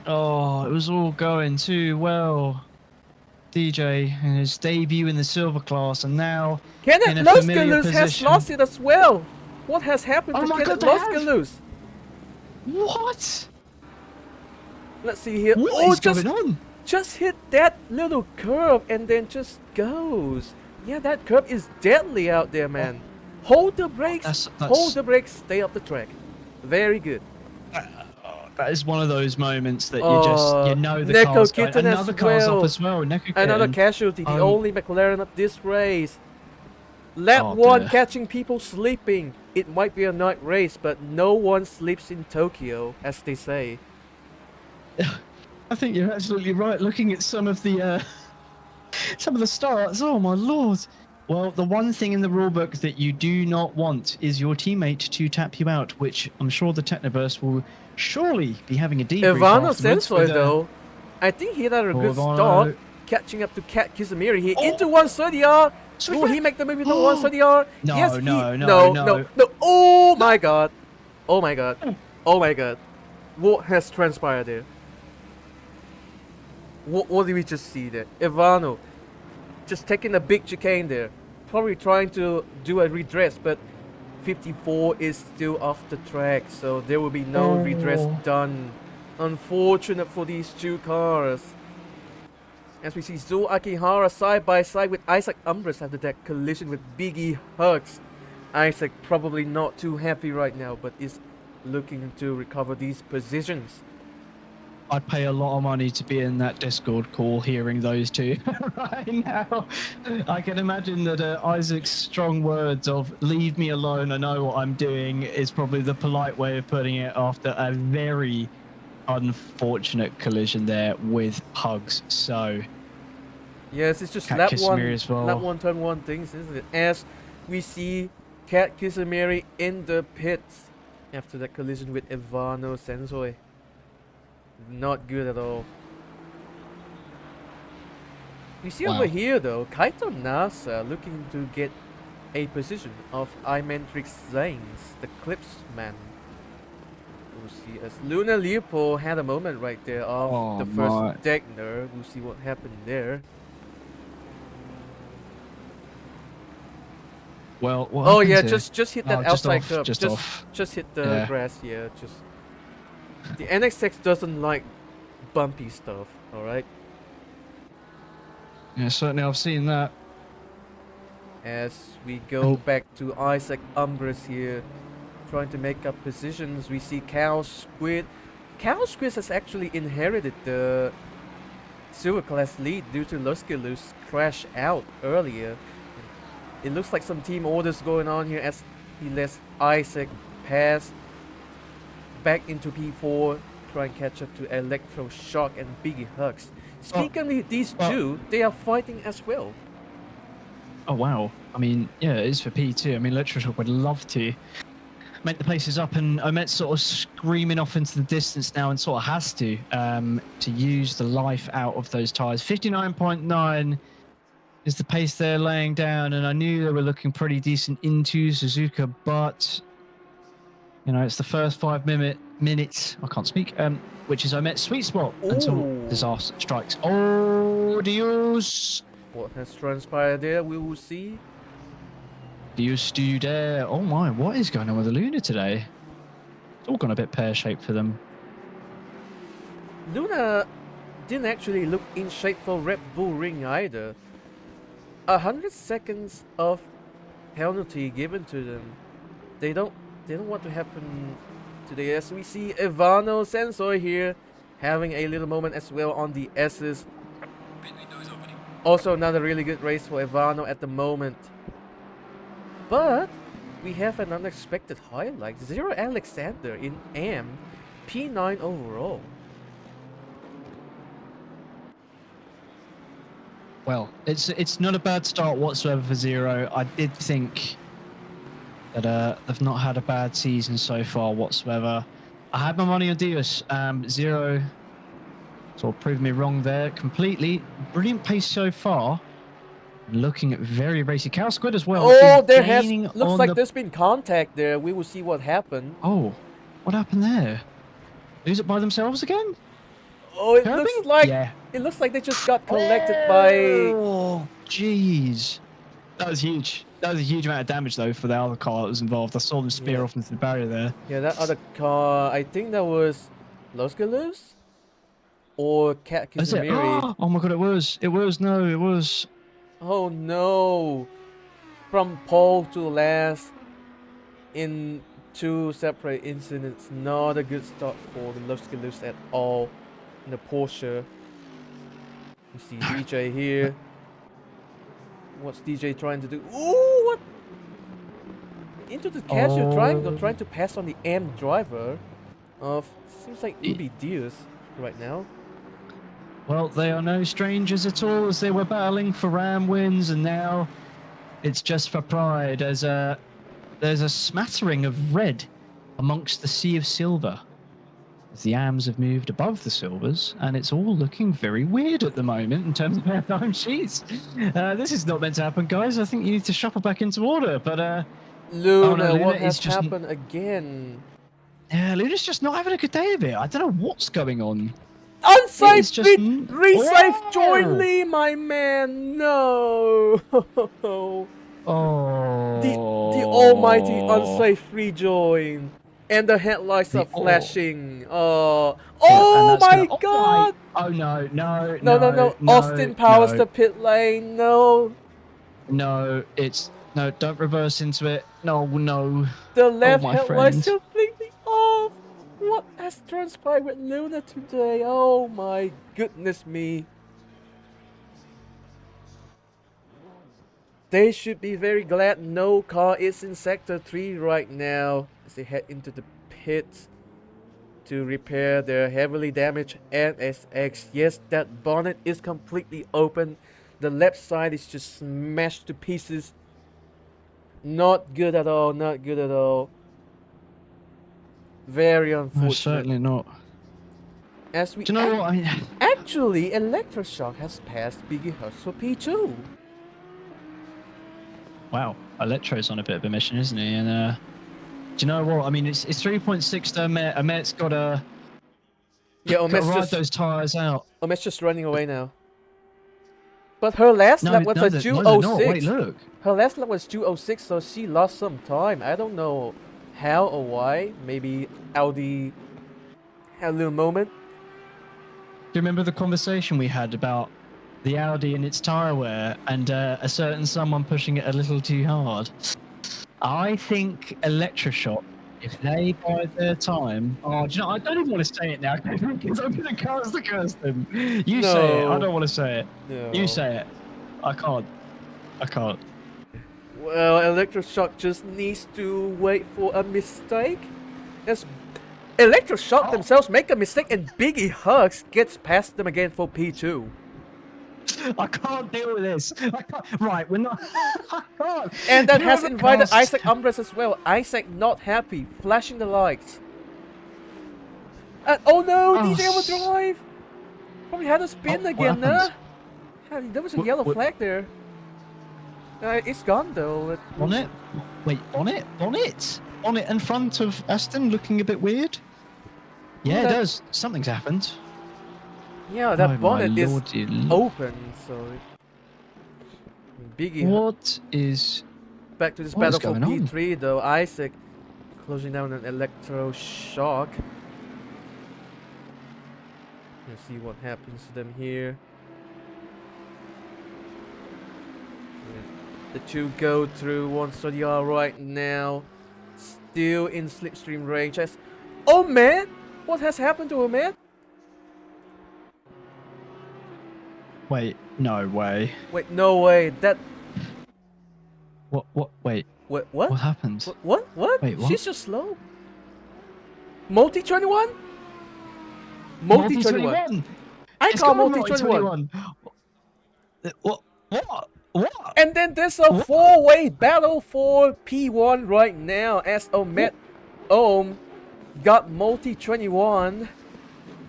Oh, it was all going too well. DJ in his debut in the silver class, and now Kenneth Loskalus has lost it as well. What has happened to Kenneth Loskalus? What? Let's see here. What is going on? Just hit that little curve and then just goes. Yeah, that curve is deadly out there, man. Hold the brakes. Hold the brakes. Stay up the track. Very good. That is one of those moments that you know the car's going. Another car's up as well. Another casualty, the only McLaren of this race. Lap 1 catching people sleeping. It might be a night race, but no one sleeps in Tokyo, as they say. I think you're absolutely right. Looking at some of the starts, oh my lord. Well, the one thing in the rulebook that you do not want is your teammate to tap you out, which I'm sure the Technoburst will surely be having a debrief Ivano Sensoy, though, I think he had a good start, catching up to Kat Kizumiri here into 130R. Will he make the move into 130R? No, yes, no. Oh my god. Oh my god. Oh my god. What has transpired there? What did we just see there? Ivano just taking a big chicane there. Probably trying to do a redress, but 54 is still off the track, so there will be no redress done. Unfortunate for these two cars. As we see Zul Akihara side by side with Isaac Umbris after that collision with Biggie Hugs. Isaac probably not too happy right now, but is looking to recover these positions. I'd pay a lot of money to be in that Discord call hearing those two right now. I can imagine that Isaac's strong words of "leave me alone, I know what I'm doing" is probably the polite way of putting it after a very unfortunate collision there with Pugs. So Yes, it's just Cat lap Kisamiri as well. lap one, turn one things, isn't it? As we see Cat Kisamiri in the pits after that collision with Ivano Sensoi. Not good at all. We see over here though, Kaito Nasa looking to get a position of Imantrix Zanes, the Clips man. We'll see as Luna Leopold had a moment right there of the first Degner. We'll see what happened there. Well, what oh happened yeah, here? just hit that just outside off, curb. just off. Just hit the grass. Yeah, just the NXX doesn't like bumpy stuff. All right. Yeah, certainly I've seen that. As we go back to Isaac Umbris here, trying to make up positions. We see Cal Squid. Cal Squid has actually inherited the silver class lead due to Luskelus crash out earlier. It looks like some team orders going on here as he lets Isaac pass back into P4, try and catch up to Electroshock and Biggie Hugs. Speaking of these two, they are fighting as well. Oh wow! I mean, yeah, it is for P2. I mean, Electroshock would love to make the places up, and Omet's sort of screaming off into the distance now, and sort of has to use the life out of those tires. 59.9 is the pace they're laying down, and I knew they were looking pretty decent into Suzuka, but you know, it's the first 5 minutes. I can't speak. Which is Omet's sweet spot until disaster strikes. Oh, Dios! What has transpired there? We will see. Dios do there. Oh my! What is going on with the Luna today? It's all gone a bit pear-shaped for them. Luna didn't actually look in shape for Red Bull Ring either. 100 seconds of penalty given to them. They don't want to happen today, as we see Ivano Sensor here having a little moment as well on the S's. Also another really good race for Ivano at the moment. But we have an unexpected highlight. Zero Alexander in M, P9 overall. Well, it's not a bad start whatsoever for Zero. I did think that they've not had a bad season so far whatsoever. I had my money on Dios. Zero sort of proved me wrong there completely. Brilliant pace so far. Looking at very racy. Cow Squid as well. Oh, looks like there's been contact there. We will see what happened. Oh, what happened there? Lose it by themselves again? Oh, it looks like they just got collected by. Oh, jeez. That was huge. That was a huge amount of damage though for the other car that was involved. I saw them spear off into the barrier there. Yeah, that other car. I think that was Los Galus or Cat Kisamiri. Oh my god, it was. It was. No, it was. Oh no! From pole to last in two separate incidents. Not a good start for the Los Galus at all. In the Porsche. You see DJ here. What's DJ trying to do? Ooh, what? Into the cashier triangle, trying to pass on the M driver of, seems like Ubi Diaz right now. Well, they are no strangers at all, as they were battling for Ram wins, and now it's just for pride, as there's a smattering of red amongst the sea of silver. The AMs have moved above the silvers, and it's all looking very weird at the moment in terms of their time sheets. This is not meant to happen, guys. I think you need to shuffle back into order. But Luna, what has happened again? Yeah, Luna's just not having a good day of it. I don't know what's going on. Unsafe resafe jointly, my man. No. Oh. The almighty unsafe rejoin. And the headlights are flashing. Oh my god! Oh no, no, no. Austin powers the pit lane. No. No, don't reverse into it. No. The left headlights completely off. What has transpired with Luna today? Oh my goodness me. They should be very glad no car is in Sector 3 right now as they head into the pits. to repair their heavily damaged NSX. Yes, that bonnet is completely open. The left side is just smashed to pieces. Not good at all, not good at all. Very No, unfortunate. certainly not. As we Do you know what? I mean, actually, Electroshock has passed Biggie Hurts for P2. wow, Electro's on a bit of a mission, isn't he? And do you know what? I mean, it's 3.6 to Omet. Omet's got to Yeah, ride those tyres out. Omet's just running away now. But her last lap was a 2:06. Wait, look. Her last lap was 2:06, so she lost some time. I don't know how or why. Maybe Audi had a little moment. Do you remember the conversation we had about the Audi and its tyre wear and a certain someone pushing it a little too hard? I think Electroshock, if they bide their time... Oh, do you know, I don't even want to say it now because I'm going to curse them. You say it. I don't want to say it. No. You say it. I can't. Well, Electroshock just needs to wait for a mistake. As Electroshock themselves make a mistake and Biggie Hugs gets past them again for P2. I can't deal with this. I can't. Right, we're not... I can't. And that You has have a invited cast- Isaac Umbras as well. Isaac not happy, flashing the lights. And oh no, Oh, DJ Overdrive! Probably had a spin what again, happened? huh? There was a What- yellow what- flag there. It's gone though. Bonnet? Wait, bonnet? Bonnet in front of Aston looking a bit weird? Yeah, it that- does. Something's happened. Yeah, that Oh, my bonnet is lordy lord. open, so... Biggie What is... back to this what is battle for going on? P3 though. Isaac closing down an Electroshock. Let's see what happens to them here. The two go through 130R right now. Still in slipstream range. As oh man! What has happened to Omet? Wait, no way. Wait, no way. That What, wait, what? what happened? What? Wait, what? She's just slow. Multi 21? Multi 21. I It's call gone multi 21. What? What? And then there's a four-way battle for P1 right now as Omet got multi 21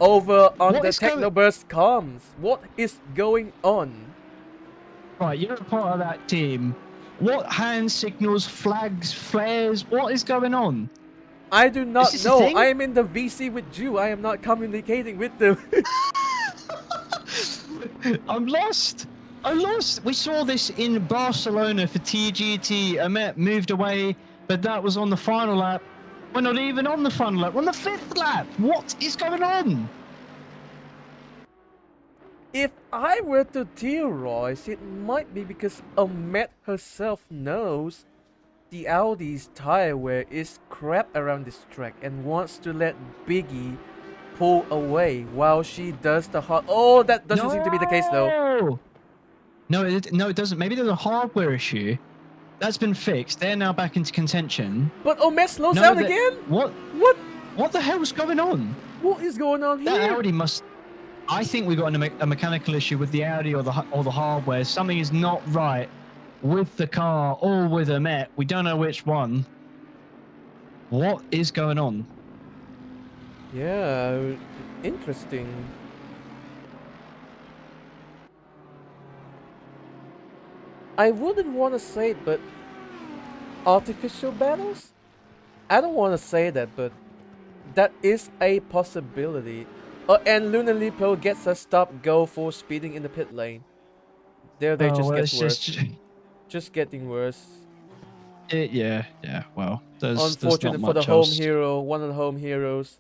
over on What the is going- Technoburst comms. What is going on? Right, you're a part of that team. What hand signals, flags, flares, what is going on? I do not this a know. thing? I am in the VC with Jew. I am not communicating with them. I'm lost. We saw this in Barcelona for TGT. Omet moved away, but that was on the final lap. We're not even on the final lap. We're on the 5th lap. What is going on? If I were to theorize, it might be because Omet herself knows the Audi's tire wear is crap around this track and wants to let Biggie pull away while she does the hard. Oh, that doesn't seem to be the case though. No, it doesn't. Maybe there's a hardware issue. That's been fixed. They're now back into contention. But Omet slows No, down that- again. What? What? What the hell's going on? What is going on That here? Audi must. I think we got a mechanical issue with the Audi or the hardware. Something is not right with the car or with Omet. We don't know which one. What is going on? Yeah, interesting. I wouldn't want to say it, but artificial battles? I don't want to say that, but that is a possibility. And Lunar Lipo gets a stop-go for speeding in the pit lane. There they just get worse. Just getting worse. Yeah. Well, there's Unfortunate not for the much home else. hero, one of the home heroes.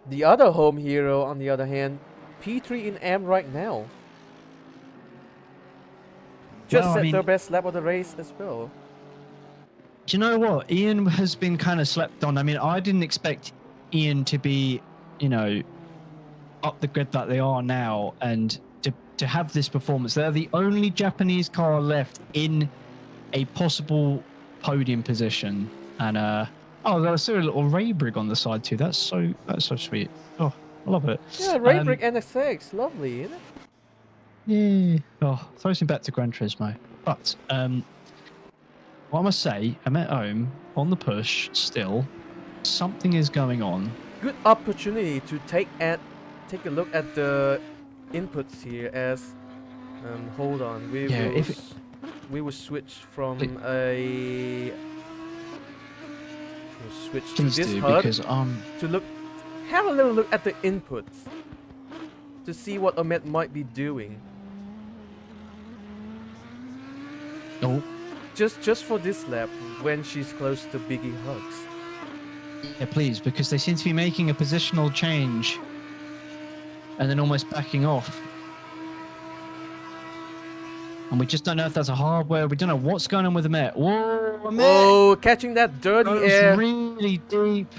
The other home hero, on the other hand, P3 in M right now. Just Well, I set mean- their best lap of the race as well. Do you know what? Ian has been kind of slept on. I mean, I didn't expect Ian to be, up the grid that they are now and to have this performance. They're the only Japanese car left in a possible podium position. And I Oh, I see a little ray brig on the side too. That's so sweet. Oh, I love it. Yeah, Raybrick NSX, lovely, isn't it? Yeah. Oh, throws him back to Gran Turismo. But what I must say, I'm at home on the push still. Something is going on. Good opportunity to take a look at the inputs here. As hold on, we will switch from switch to Please this do, HUD because to have a little look at the inputs to see what Ahmed might be doing. oh Just for this lap, when she's close to Biggie Hugs. yeah, please, because they seem to be making a positional change and then almost backing off. And we just don't know if that's a hardware. We don't know what's going on with the Met. Whoa, Met! Oh, catching that dirty Goes air. really deep.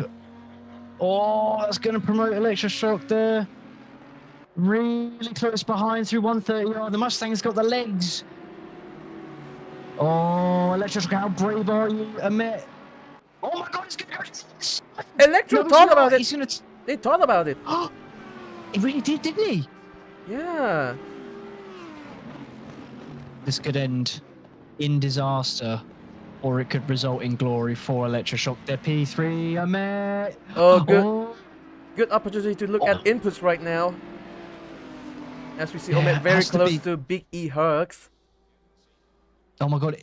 Oh, that's going to promote electroshock there. Really close behind through 130. Oh, the Mustang's got the legs. Oh, electroshock, how brave are you, Amit? Oh my God, it's going to go. Electro thought about it. He's gonna They thought about it. he really did, didn't he? Yeah. This could end in disaster, or it could result in glory for electroshock. Their P3, Amit. Oh, good. Oh. Good opportunity to look at inputs right now. As we see Yeah, Ahmed very has to close be. to Big E Hugs. Oh my God,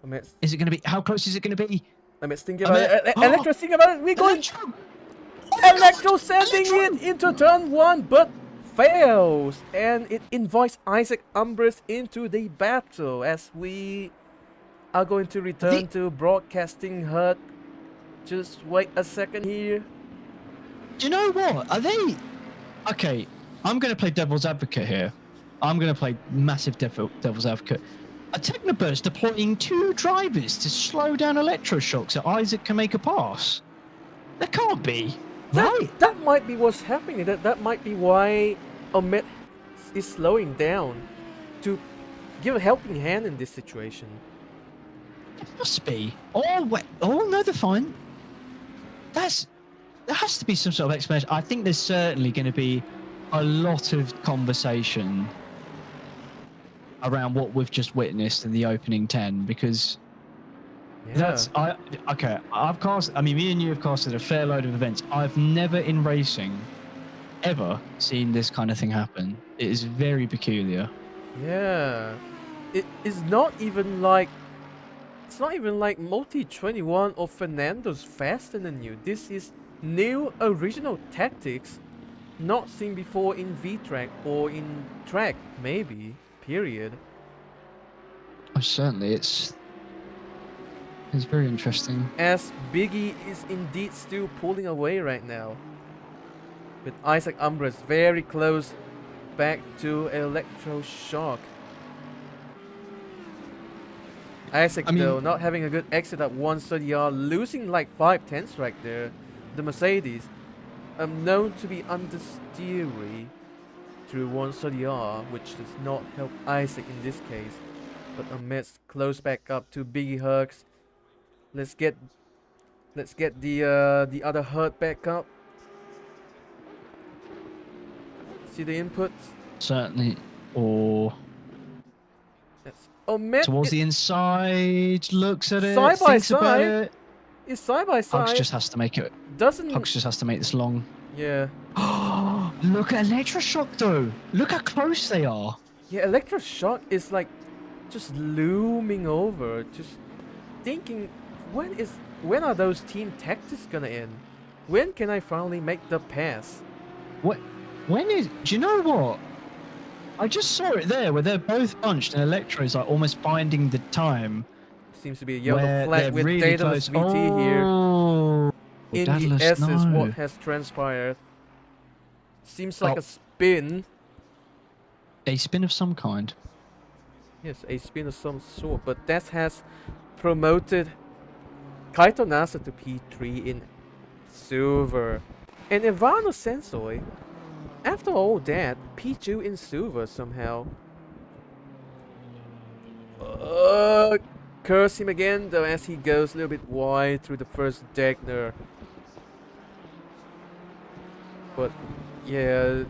Ahmed, is it going to be? How close is it going to be? Ahmed's thinking about Ahmed- it. Electro's thinking about it. We're going. Electro sending it into turn 1, but fails. And it invites Isaac Umbris into the battle as we are going to return to broadcasting HUD. Just wait a second here. Do you know what? Are they... Okay, I'm going to play devil's advocate here. I'm going to play massive devil's advocate. Are Technoburst deploying 2 drivers to slow down electroshock so Isaac can make a pass? There can't be, right? That might be what's happening. That might be why Ahmed is slowing down to give a helping hand in this situation. It must be. Oh, wait. Oh, no, they're fine. There has to be some sort of explanation. I think there's certainly going to be a lot of conversation around what we've just witnessed in the opening 10, because Yeah. me and you have casted a fair load of events. I've never in racing ever seen this kind of thing happen. It is very peculiar. Yeah. It is not even like... It's not even like Multi 21 or Fernando's faster than you. This is new original tactics not seen before in Vtracc or in Track, maybe. Period. Oh, certainly, it's very interesting. As Biggie is indeed still pulling away right now. With Isaac Umbris very close back to Electroshock. Isaac, though, not having a good exit at 130R, losing like 5/10 right there. The Mercedes, known to be understeery through 130R, which does not help Isaac in this case. But Ahmed's close back up to Biggie Hugs. Let's get the other HUD back up. See the inputs? Certainly, or Yes. Ahmed towards the inside, looks at it, Side by thinks about side. it. is side by side. Hugs just has to make it. Doesn't... Hugs just has to make this long. Yeah. Look at Electroshock though. Look how close they are. Yeah, Electroshock is like just looming over, just thinking, when are those team tactics gonna end? When can I finally make the pass? What? When is? Do you know what? I just saw it there where they're both bunched and Electro's like almost finding the time. Seems to be a yellow where flag they're with really Daedalus close. VT here. Oh, In Daedalus, the S is no. what has transpired. Seems like Oh. a spin. A spin of some kind. Yes, a spin of some sort, but that has promoted Kaito Nasa to P3 in silver. And Ivano Sensoi, after all that, P2 in silver somehow. curse him again, though, as he goes a little bit wide through the first deck there. But yeah,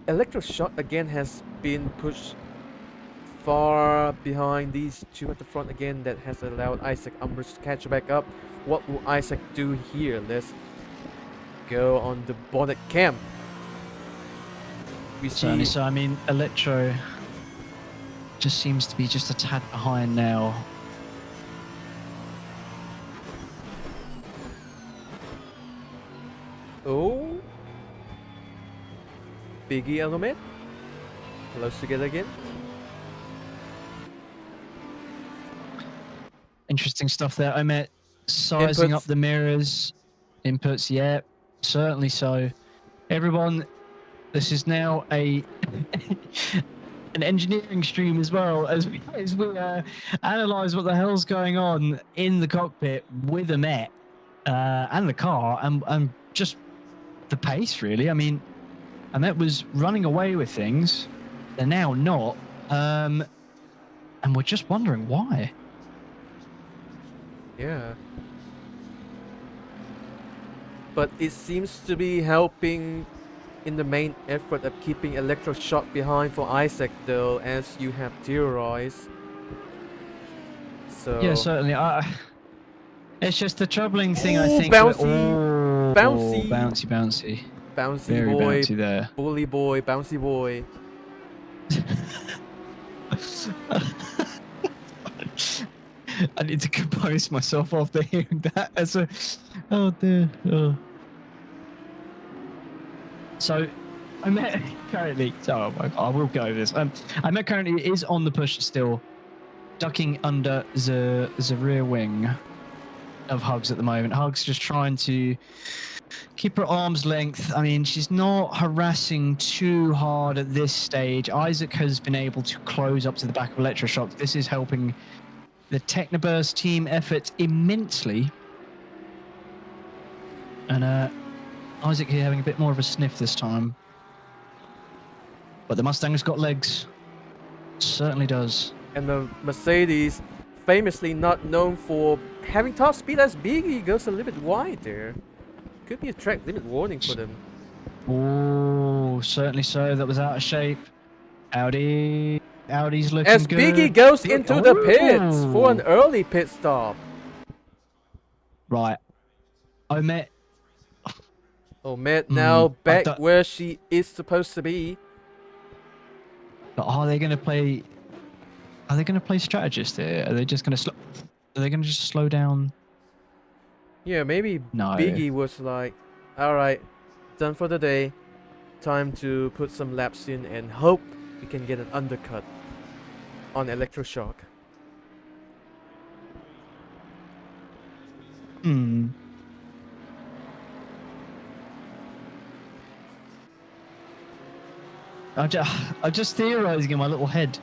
Electroshock again has been pushed far behind these two at the front again. That has allowed Isaac Umbers to catch back up. What will Isaac do here? Let's go on the bonnet cam. We Certainly see so. I mean, Electro just seems to be just a tad behind now. oh, Biggie Element close together again. Interesting stuff there. I met sizing Inputs. up the mirrors, inputs. Yeah, certainly so. Everyone, this is now a an engineering stream as well as we analyze what the hell's going on in the cockpit with the Met and the car and just the pace really. I mean, Amet was running away with things. They're now not, and we're just wondering why. Yeah. But it seems to be helping in the main effort of keeping Electroshock behind for Isaac, though, as you have theorized. So Yeah, certainly. It's just the troubling thing, I Ooh, think. bouncy, bouncy. Bouncy. bouncy Very boy, bouncy there. bully boy, bouncy boy. I need to compose myself after hearing that. As a, oh dear. Oh. So, I met currently. So I will go over this. I met currently is on the push still, ducking under the rear wing of Hugs at the moment. Hugs just trying to keep her arm's length. I mean, she's not harassing too hard at this stage. Isaac has been able to close up to the back of Electroshock. This is helping the Technoburst team effort immensely. And Isaac here having a bit more of a sniff this time. But the Mustang has got legs. Certainly does. And the Mercedes, famously not known for having top speed as Biggie, goes a little bit wide there. Could be a track limit warning for them. Oh, certainly so. That was out of shape. Audi's looking As good. Biggie goes into the pits for an early pit stop. Right. Omet. Omet now back thought- where she is supposed to be. But are they going to play? Are they going to play strategist here? Are they just going to slow? Are they going to just slow down? Yeah, maybe No. Biggie was like, alright, done for the day. Time to put some laps in and hope we can get an undercut on Electroshock. Hmm. I'm just theorizing in my little head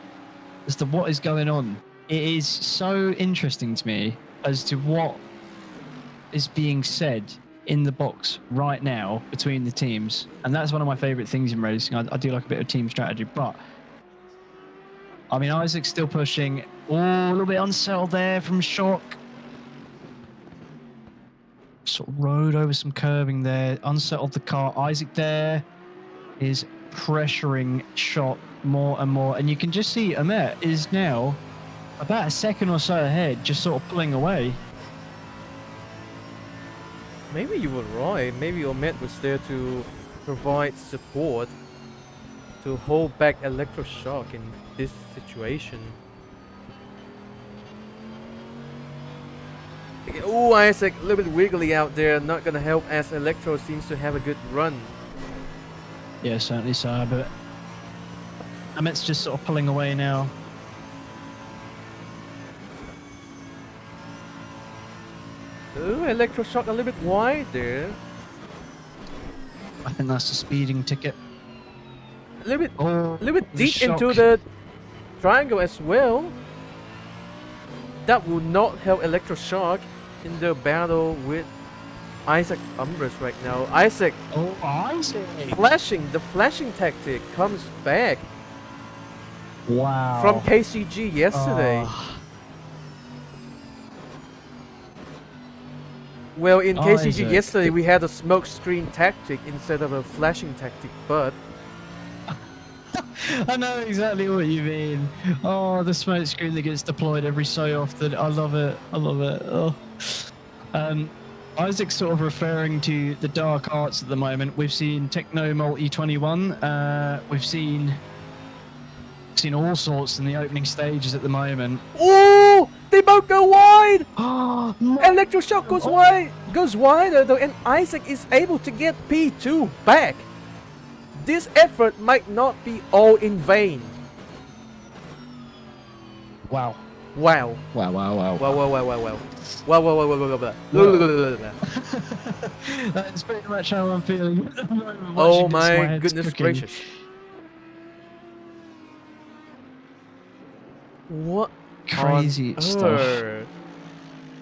as to what is going on. It is so interesting to me as to what is being said in the box right now between the teams. And that's one of my favorite things in racing. I do like a bit of team strategy, but I mean, Isaac's still pushing. Oh, a little bit unsettled there from Shock. Sort of rode over some curving there, unsettled the car. Isaac there is pressuring Shock more and more. And you can just see Amet is now about a second or so ahead, just sort of pulling away. Maybe you were right. Maybe Omet was there to provide support to hold back Electroshock in this situation. Oh, Isaac, a little bit wiggly out there. Not gonna help as Electro seems to have a good run. Yeah, certainly so, but Amet's just sort of pulling away now. Oh, Electroshock a little bit wide there. I think that's the speeding ticket. A little Oh, bit the deep into Shock. the triangle as well. That will not help Electroshock in the battle with Isaac Umbras right now. Isaac Oh, Isaac! the flashing tactic comes back Wow. from KCG yesterday. Well, in KCG Isaac. yesterday we had a smoke screen tactic instead of a flashing tactic, but I know exactly what you mean. Oh, the smoke screen that gets deployed every so often. I love it. I love it. Oh. Isaac's sort of referring to the dark arts at the moment. We've seen Techno Multi 21. We've seen all sorts in the opening stages at the moment. oh, they both go wide. Oh, no. Electroshock goes wider though, and Isaac is able to get P2 back. This effort might not be all in vain. Wow. Wow. Wow, wow, wow. Wow, wow, wow, wow, wow. Wow, wow, wow, wow, wow, wow, wow. That's pretty much how I'm feeling at the moment. Oh watching this. my head's goodness cooking. gracious. What Crazy on stuff. earth?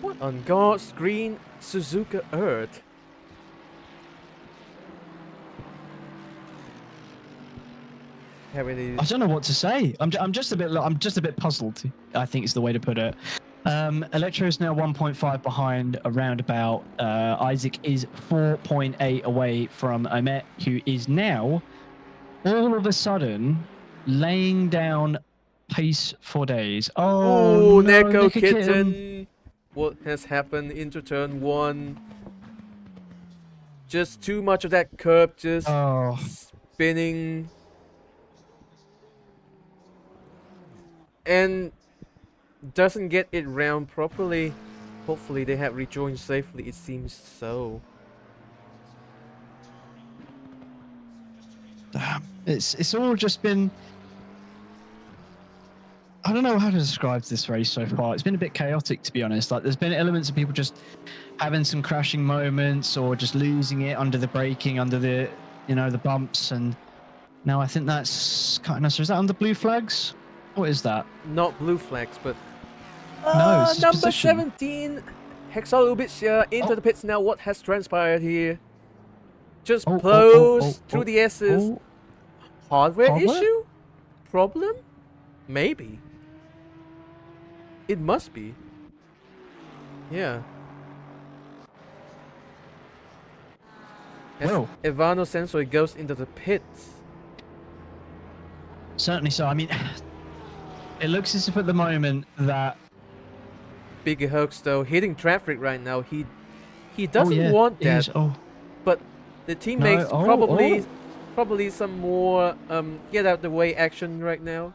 What on God's green Suzuka earth? Have any... I don't know what to say. I'm just a bit puzzled, I think is the way to put it. Electro is now 1.5 behind a roundabout. Isaac is 4.8 away from Omet, who is now all of a sudden laying down pace for days. Oh, no, Neko look at him. Kitten! What has happened into turn 1? Just too much of that curb, just Oh, spinning. And doesn't get it round properly. Hopefully they have rejoined safely, it seems so. damn. It's all just been... I don't know how to describe this race so far. It's been a bit chaotic, to be honest. Like, there's been elements of people just having some crashing moments or just losing it under the braking, under the, the bumps. And now I think that's kind of... So is that under blue flags? What is that? Not blue flags, but... No, it's his number position. 17! Hexalubitsia into the pits now. What has transpired here? Just blows through the S's. Hardware issue? Problem? Maybe. It must be. Yeah. As Well. Ivano Sensor goes into the pits. Certainly so. I mean, it looks as if at the moment that... Biggie Hoax though hitting traffic right now. He doesn't want that. But the teammates probably some more get out the way action right now.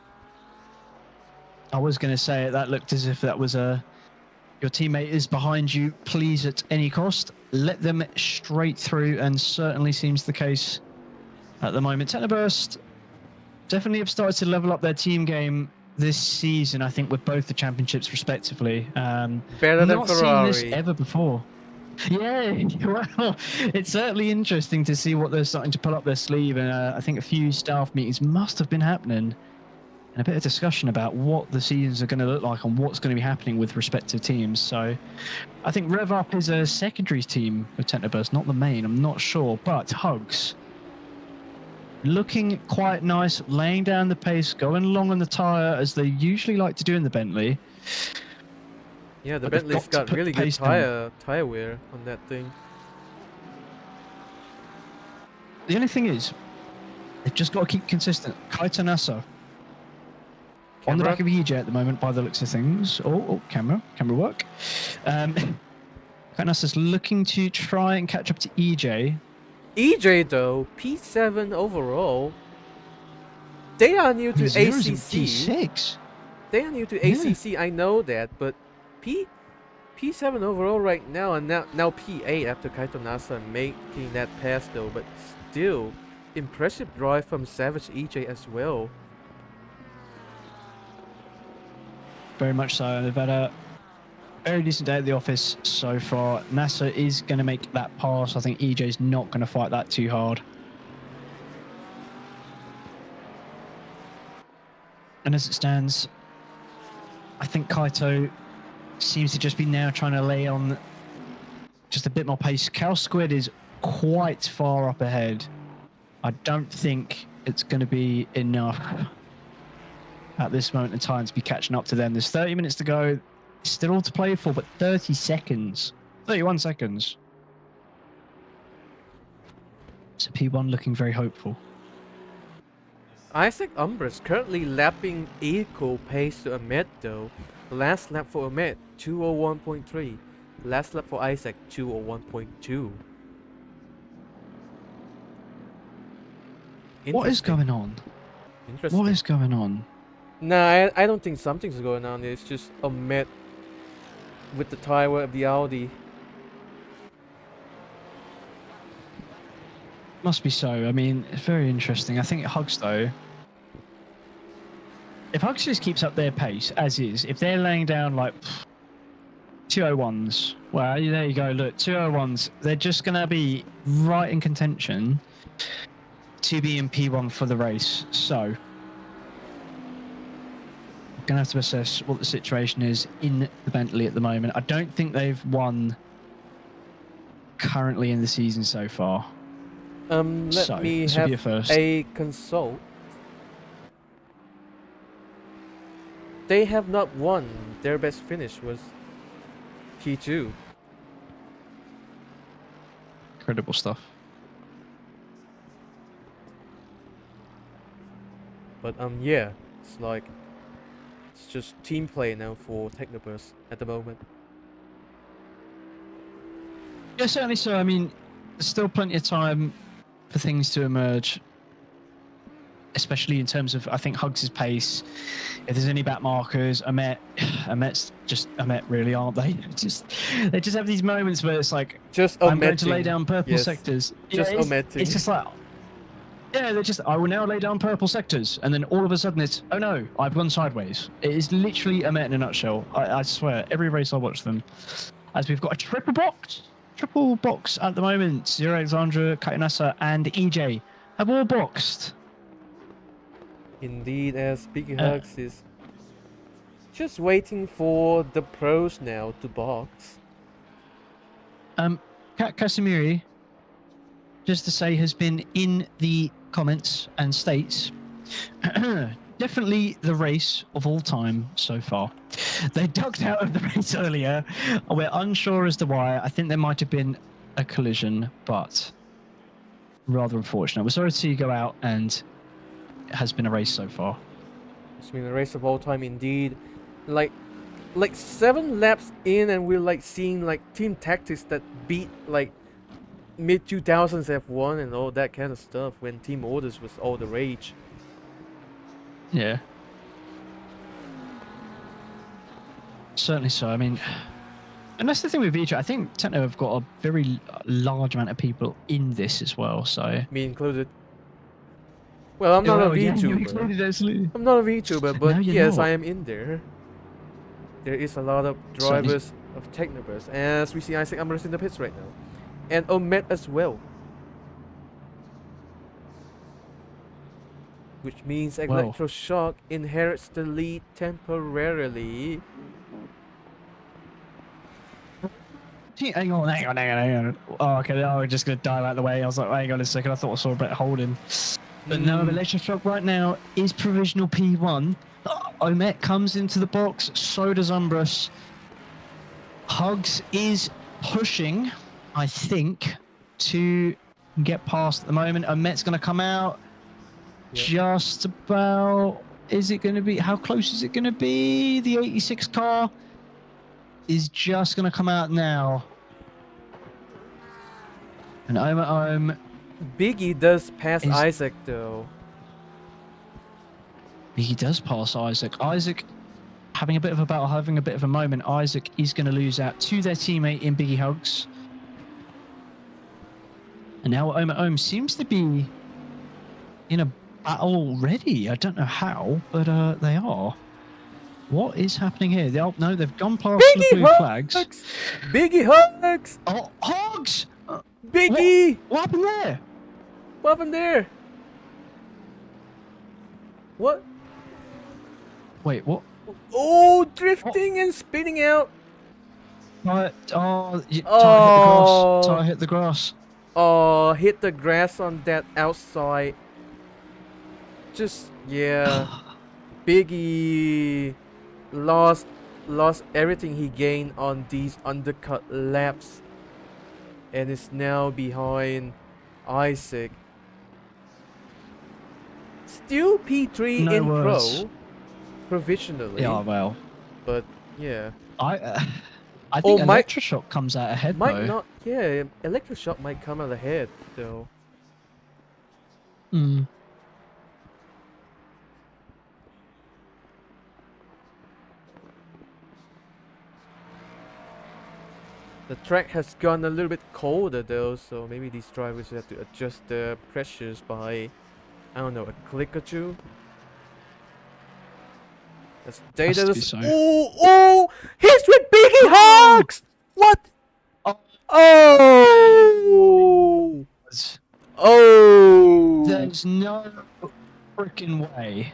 I was going to say that looked as if that was your teammate is behind you. Please, at any cost, let them straight through, and certainly seems the case at the moment. Technoburst definitely have started to level up their team game this season, I think, with both the championships respectively. Better than not Ferrari. seen this ever before. Yeah, well, it's certainly interesting to see what they're starting to pull up their sleeve, and I think a few staff meetings must have been happening, and a bit of discussion about what the seasons are going to look like and what's going to be happening with respective teams. So I think Rev Up is a secondary team of Technoburst, not the main. I'm not sure, but Hugs looking quite nice, laying down the pace, going along on the tyre as they usually like to do in the Bentley. Yeah, the But they've Bentley's got to got put really good pace down. tire wear on that thing. The only thing is, they've just got to keep consistent. Kaito Nasso on the back of EJ at the moment, by the looks of things. Camera work. Kaito Nasso's looking to try and catch up to EJ. EJ though, P7 overall. They are new to Zero's in ACC. P6. They are new to ACC, I know that, but P7 overall right now, and now P8 after Kaito Nasa making that pass though, but still impressive drive from Savage EJ as well. Very much so. They've had a very decent day at the office so far. NASA is going to make that pass. I think EJ's not going to fight that too hard. And as it stands, I think Kaito seems to just be now trying to lay on just a bit more pace. Cal Squid is quite far up ahead. I don't think it's going to be enough at this moment in time to be catching up to them. There's 30 minutes to go. Still all to play for, but 30 seconds 31 seconds. So P1 looking very hopeful. Isaac Umbras currently lapping equal pace to Ahmed though. Last lap for Ahmed, 201.3. Last lap for Isaac, 201.2. What is going on? Interesting. What is going on? Nah, I don't think something's going on. It's just Ahmed with the tire of the Audi. Must be so. I mean, it's very interesting. I think Hugs, though, if Hugs just keeps up their pace as is, if they're laying down like 201s, well, there you go. Look, 201s, they're just going to be right in contention to be in P1 for the race. So, we're going to have to assess what the situation is in the Bentley at the moment. I don't think they've won currently in the season so far. Let me this will have be a first. a consult. They have not won. Their best finish was P2. Incredible stuff. But yeah, it's like it's just team play now for Technobus at the moment. Yeah, certainly so. I mean, there's still plenty of time for things to emerge, especially in terms of, I think, Hugs' pace. If there's any back markers, Amet's just Amet, really, aren't they? They just have these moments where it's like, Just I'm going to omitting. lay down purple Yes. sectors. Just it's, omitting. It's just like, yeah, they're just, I will now lay down purple sectors. And then all of a sudden it's, oh no, I've gone sideways. It is literally Amet in a nutshell. I swear, every race I watch them, as we've got a triple box at the moment. Zero Alexandra, Katanasa, and EJ have all boxed. Indeed, as Biggie Hugs is just waiting for the pros now to box. Casimiri, just to say, has been in the comments and states definitely the race of all time so far. They ducked out of the race earlier. We're unsure as to why. I think there might have been a collision, but rather unfortunate. We're sorry to see you go out, and it has been a race so far. It's been a race of all time indeed. Like 7 laps in, and we're like seeing like team tactics that beat like mid 2000s F1 and all that kind of stuff when team orders was all the rage. Yeah. Certainly so. I mean, and that's the thing with Vtracc. I think Techno have got a very large amount of people in this as well. So Me included. Well, I'm not a you VTuber. included, actually. I'm not a VTuber, but No, you're yes, not. I am in there. There is a lot of drivers of Technobus, as we see Isaac Umbras in the pits right now. And Omet as well. Which means Electroshock inherits the lead temporarily. Hang on. Oh, okay. Oh, we're just going to dial out the way. I was like, hang on a second. I thought I saw a bit holding. But no, Electroshock right now is provisional P1. Omet comes into the box. So does Umbras. Hugs is pushing, I think, to get past at the moment. Omet's going to come out. Yep. Just about. Is it going to be? How close is it going to be? The 86 car is just going to come out now. And Biggie does pass Is- Isaac though. he does pass Isaac. Isaac having a bit of a battle, having a bit of a moment. Isaac is going to lose out to their teammate in Biggie Hugs. And now Ohm seems to be in a battle already. I don't know how, but they are. What is happening here? No, they've gone past the blue flags. Biggie Hugs! Oh, Hogs! Biggie! What happened there? What happened there? What? Wait, what? Oh, drifting and spinning out. Tire hit the grass. Oh, hit the grass on that outside. Just, yeah. Biggie lost lost everything he gained on these undercut laps and is now behind Isaac. Still P3 No in words. Pro, provisionally. Yeah, well, But yeah. I think Electroshock comes out ahead Might though. not, yeah, Electroshock might come out ahead though. Mm. The track has gone a little bit colder though, so maybe these drivers have to adjust their pressures by, I don't know, a click or two. As Has to be Daedalus. so. Oh, he's with Biggie Hogs! What? Oh. Oh! There's no freaking way.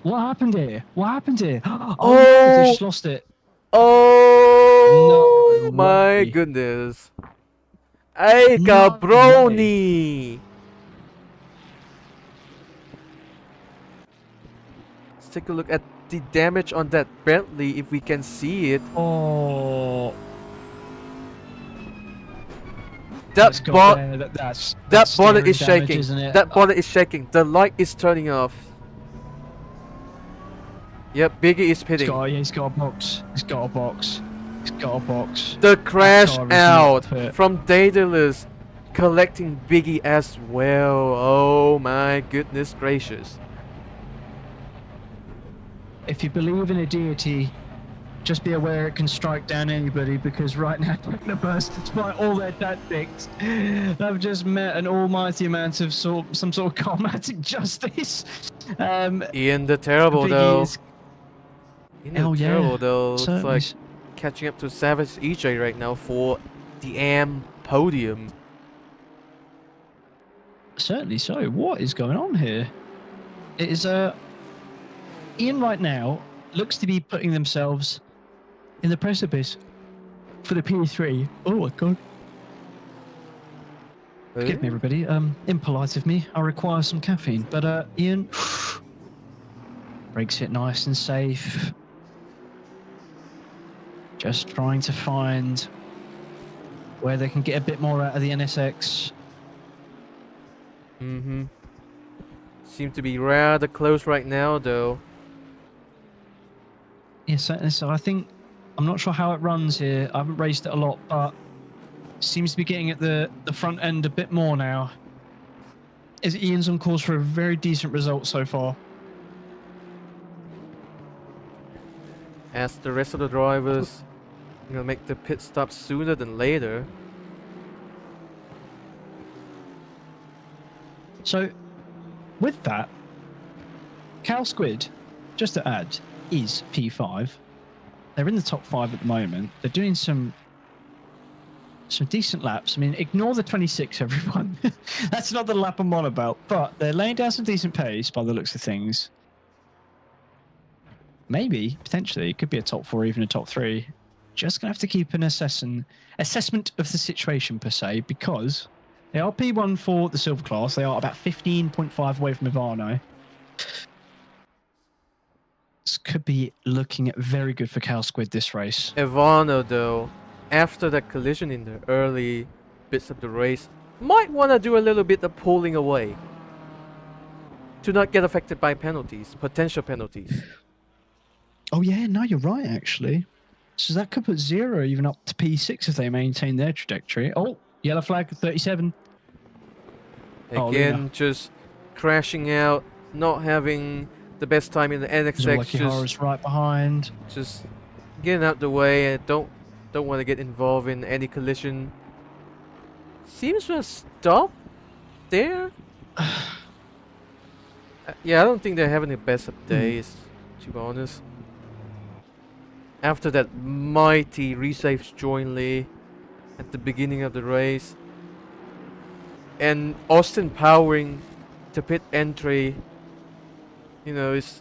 What happened here? What happened here? Oh, no, they just lost it. Oh No my way. goodness. Hey, No cabroni! Let's take a look at the damage on that Bentley if we can see it. Oh. That That's bonnet is steering damage, shaking. isn't it? That bonnet is shaking. The light is turning off. Yep, Biggie is pitting. He's got a box. He's got a box. He's got a box. The crash car is out not pit. from Daedalus, collecting Biggie as well. Oh my goodness gracious. If you believe in a deity, just be aware it can strike down anybody, because right now Technoburst, despite all their tactics, have just met an almighty amount of some sort of karmatic justice. Ian the Terrible Biggie though. is- Ian Hell the yeah, Terrible though. Looks certainly. like catching up to Savage EJ right now for the AM podium. Certainly so. What is going on here? It is Ian right now looks to be putting themselves in the precipice for the P3. Oh my god. Forgive me, everybody. Impolite of me. I require some caffeine. But Ian breaks it nice and safe. Just trying to find where they can get a bit more out of the NSX. Mm-hmm. Seem to be rather close right now though. Yes, so I think, I'm not sure how it runs here. I haven't raced it a lot, but seems to be getting at the front end a bit more now. As Ian's on course for a very decent result so far. As the rest of the drivers make the pit stop sooner than later. So, with that, Cal Squid, just to add, is P5. They're in the top 5 at the moment. They're doing some decent laps. I mean, ignore the 26, everyone. That's not the lap I'm on about. But they're laying down some decent pace by the looks of things. Maybe, potentially, it could be a top 4, even a top 3. Just going to have to keep an assessment of the situation, per se, because they are P1 for the silver class. They are about 15.5 away from Ivano. This could be looking very good for Cal Squid this race. Ivano though, after that collision in the early bits of the race, might want to do a little bit of pulling away to not get affected by penalties, potential penalties. Oh yeah, no, you're right, actually. So that could put 0 even up to P6 if they maintain their trajectory. Oh, yellow flag at 37. Again, just crashing out, not having the best time in the NXX. Just right behind. Just getting out the way. And don't want to get involved in any collision. Seems to have stopped there. Yeah, I don't think they're having the best of days, to be honest. After that mighty resaves jointly at the beginning of the race, and Austin powering to pit entry, you know, it's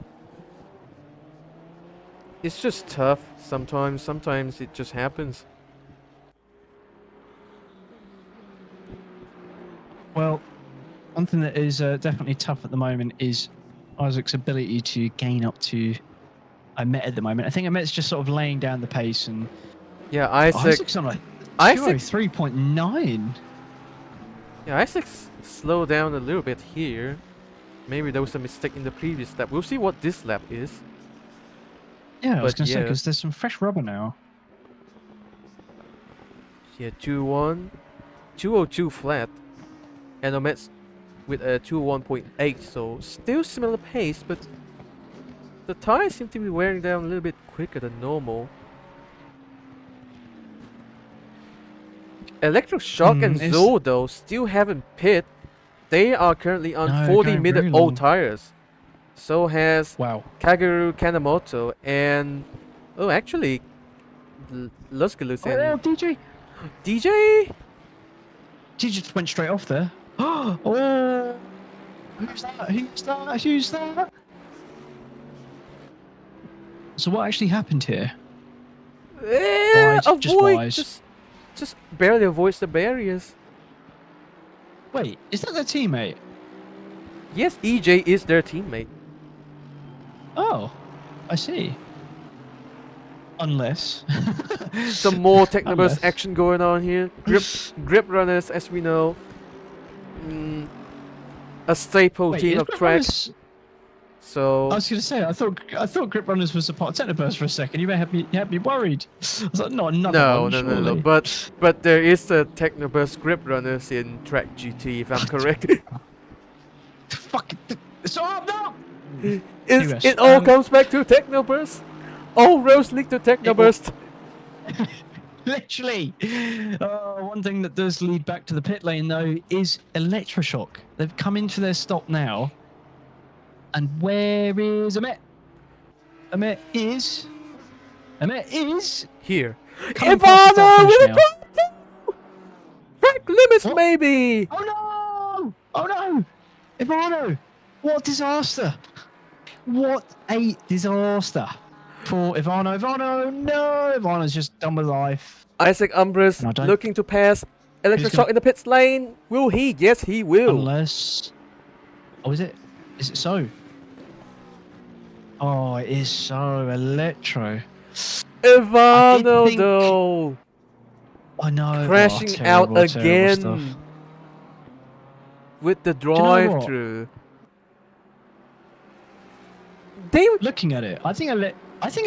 just tough sometimes. Sometimes it just happens. Well, one thing that is definitely tough at the moment is Isaac's ability to gain up to Omet at the moment. I think Omet's just sort of laying down the pace, and Yeah, Isaac's on like Isaac's 203.9. yeah, Isaac's slowed down a little bit here. Maybe there was a mistake in the previous lap. We'll see what this lap is. Yeah, I was But going to say, yeah. because there's some fresh rubber now. Yeah, 2-1, 202 flat, and Omet's with a 201.8, so still similar pace, but the tires seem to be wearing down a little bit quicker than normal. Electroshock and is- Zoe though still haven't pit. They are currently on No, 40-minute going old very tires. So has Wow. Kaguru Kanemoto and actually Luskalus Oh, and DJ! DJ. DJ just went straight off there. Oh! Who's that? Who's that? Who's that? So what actually happened here? Wide, just Avoid, wise. just barely avoids the barriers. Wait, is that their teammate? Yes, EJ is their teammate. Oh, I see. Unless. Some more Technoburst Unless. action going on here. Grip runners, as we know. A staple Wait, team is of Grip track. Runners- So I was going to say, I thought Grip Runners was a part of Technoburst for a second. You may have me worried. I was like, not another no, one, no. surely. But there is a Technoburst grip runners in Track GT, if I'm correct. Fuck it. So no! It all comes back to Technoburst. All roads lead to Technoburst. Literally. One thing that does lead back to the pit lane, though, is Electroshock. They've come into their stop now. And where is Amet? Amet is Here. coming past the Ivano start with finish a now. track limits, What? maybe. Oh no! Oh no! Ivano! What disaster! What a disaster for Ivano. Ivano, no! Ivano's just done with life. Isaac Umbras No, don't- looking to pass. Electroshock gonna- in the pits lane. Will he? Yes, he will. Unless... Oh, is it? Is it so? Oh, it is so. Electro. Ivano, think- though. I know. Crashing terrible, out terrible again. stuff. With the you know what? drive-through. They Looking at it, I think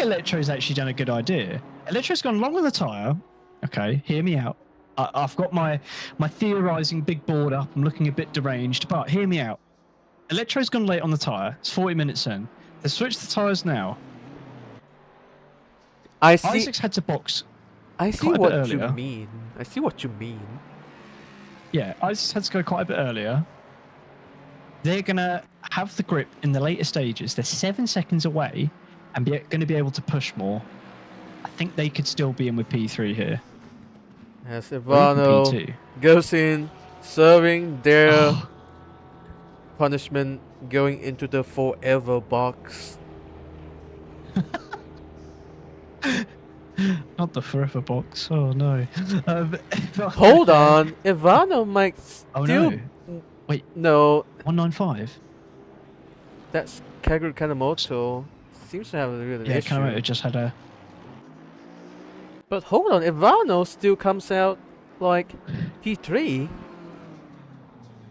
Electro's actually done a good idea. Electro's gone long with the tyre. Okay, hear me out. I've got my theorising big board up. I'm looking a bit deranged, but hear me out. Electro's gone late on the tyre. It's 40 minutes in. They've switched the tyres now. I see Isaac's had to box. I see quite a bit what you earlier. mean. I see what you mean. Yeah, Isaac's had to go quite a bit earlier. They're going to have the grip in the later stages. They're 7 seconds away and going to be able to push more. I think they could still be in with P3 here. As Or even Ivano P2. goes in, serving their Oh, punishment, going into the forever box. not the forever box. Oh no. Hold on, Ivano might Oh still. no. Wait. No, 195. that's Kaguru Kanemoto. Seems to have a real Yeah, issue. Kanemoto just had a. But hold on, Ivano still comes out like P3.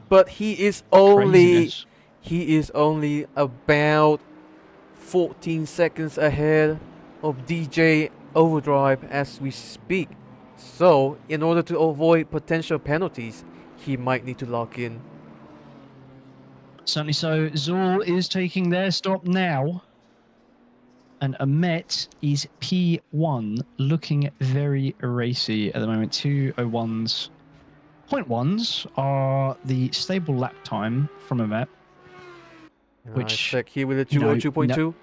But he is Craziness. only about 14 seconds ahead of DJ Overdrive as we speak. So, in order to avoid potential penalties, he might need to lock in. Certainly so. Zor is taking their stop now. And Amet is P1, looking very racy at the moment. 201s. 0.1s are the stable lap time from Amet. Which, check here with a you know, 202.2.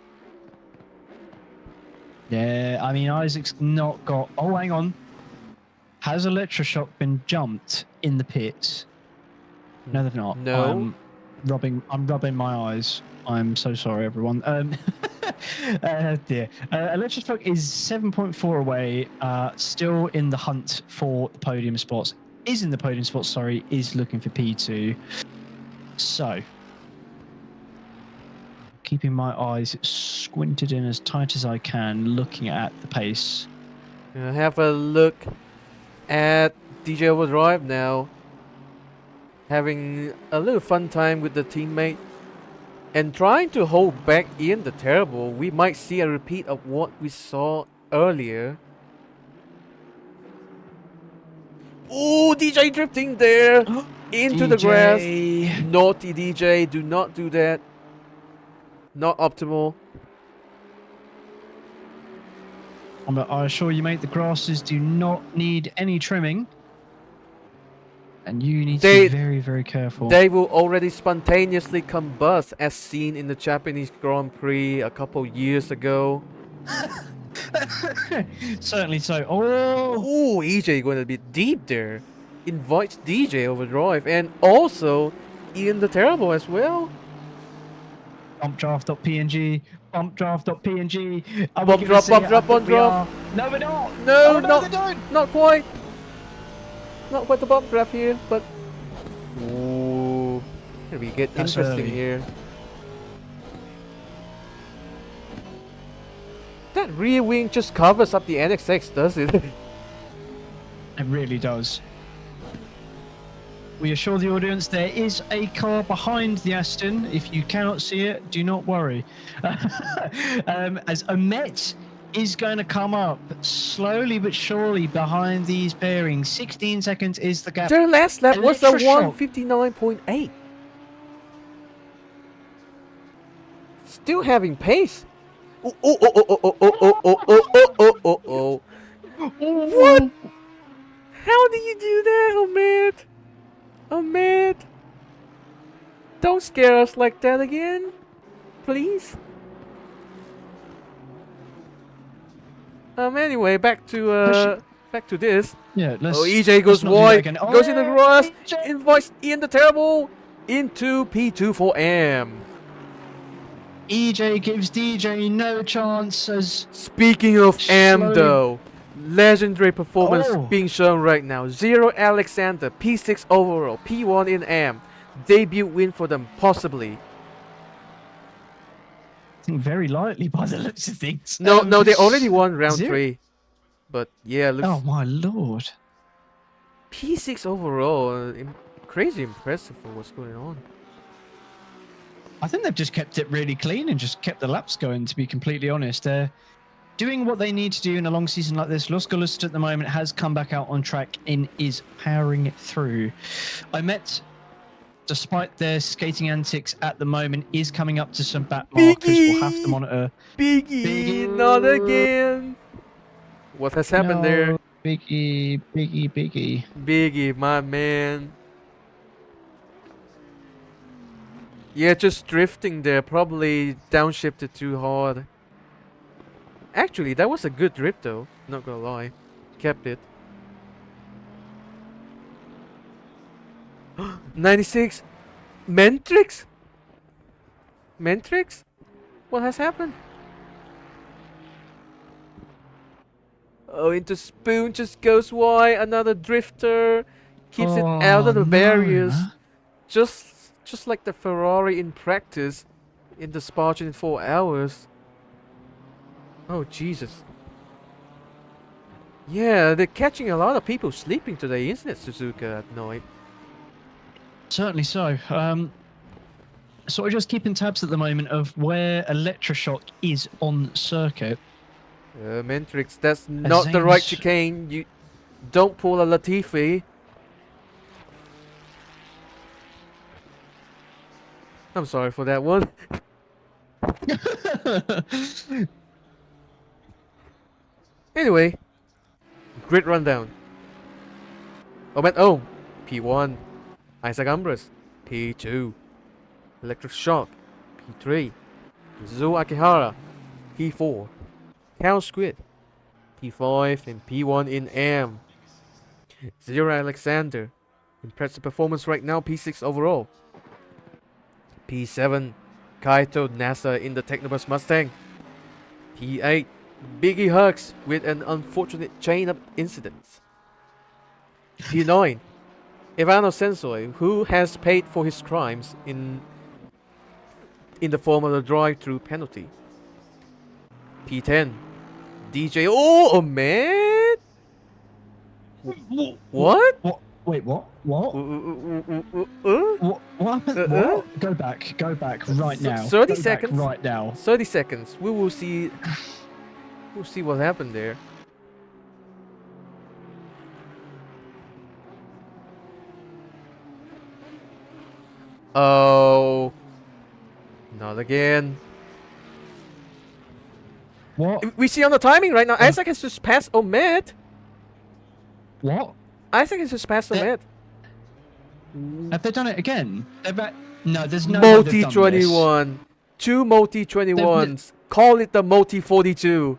Yeah, I mean, Isaac's not got... Oh, hang on. Has Electroshock been jumped in the pits? No, they've not. No. I'm rubbing my eyes. I'm so sorry, everyone. Dear. Electroshock is 7.4 away, still in the hunt for the podium spots. Is in the podium spots, sorry, is looking for P2. So, keeping my eyes squinted in as tight as I can, looking at the pace. Have a look at DJ Overdrive now. Having a little fun time with the teammate. And trying to hold back Ian the Terrible. We might see a repeat of what we saw earlier. Ooh, DJ drifting there. Into the grass. Naughty DJ, do not do that. Not optimal. I assure you, mate, the grasses do not need any trimming. And you need to be very, very careful. They will already spontaneously combust as seen in the Japanese Grand Prix a couple years ago. Certainly so. Oh! Ooh, EJ going a bit deep there. Invites DJ Overdrive and also Ian the Terrible as well. Bump draft.png. Bump draft.png. Bump drop. No, we're not. No, don't. Not quite. Not quite the bump draft here, but ooh, here we get That's interesting early. here. That rear wing just covers up the NXX, does it? It really does. We assure the audience there is a car behind the Aston. If you cannot see it, do not worry. As Omet is going to come up slowly but surely behind these pairings. 16 seconds is the gap. Their last lap was a Electroshock. 1:59.8. Still having pace. Oh. What? How did you do that, Omet? Omet? Don't scare us like that again, please. Anyway, back to this. Yeah, let's. Oh, EJ goes let's not do that wide, again. goes in the grass, EJ. invites Ian the Terrible into P2 for M. EJ gives DJ no chance as. Speaking of M Slowly- though, legendary performance Oh. being shown right now. Zero Alexander, P6 overall, P1 in M. Debut win for them, possibly. I think very lightly by the looks of things. No, they already won round zero- 3. But yeah, looks Oh my lord. P6 overall. Crazy impressive for what's going on. I think they've just kept it really clean and just kept the laps going, to be completely honest. They're doing what they need to do in a long season like this. Los Golos at the moment has come back out on track and is powering through. I met, despite their skating antics at the moment, is coming up to some back markers. We'll have to monitor. Biggie, not again. What has happened there? Biggie. Biggie, my man. Yeah, just drifting there. Probably downshifted too hard. Actually, that was a good drift though. Not gonna lie. Kept it. 96. Mentrix? Mentrix? What has happened? Oh, into Spoon just goes wide. Another drifter. Keeps it out of the barriers. Just like the Ferrari in practice in the Spartan in 4 hours. Oh, Jesus. Yeah, they're catching a lot of people sleeping today, isn't it, Suzuka, at night? Certainly so. So we're just keeping tabs at the moment of where Electroshock is on circuit. Mentrix, that's not the right chicane. You don't pull a Latifi. I'm sorry for that one. Anyway, grid rundown. Oh, P1. Isaac Umbras, P2. Electric Shock, P3. Zu Akihara, P4. Cal Squid, P5 and P1 in M. Zero Alexander, impressive performance right now, P6 overall. P7, Kaito NASA in the Technobus Mustang. P8, Biggie Hugs with an unfortunate chain of incidents. P9, Ivano Sensoi, who has paid for his crimes in in the form of a drive-through penalty. P10. DJ. Oh, man! What? What? Wait, what? What? What happened? Uh-uh. What? Go back right now. 30 Go back seconds. right now. 30 seconds. We will see. We'll see what happened there. Oh. Not again. What? We see on the timing right now. Isaac has just passed Omet. What? Isaac has just passed Omet. Have they done it again? No, there's no way they've done this. Multi 21. 2 multi 21s. Call it the multi 42.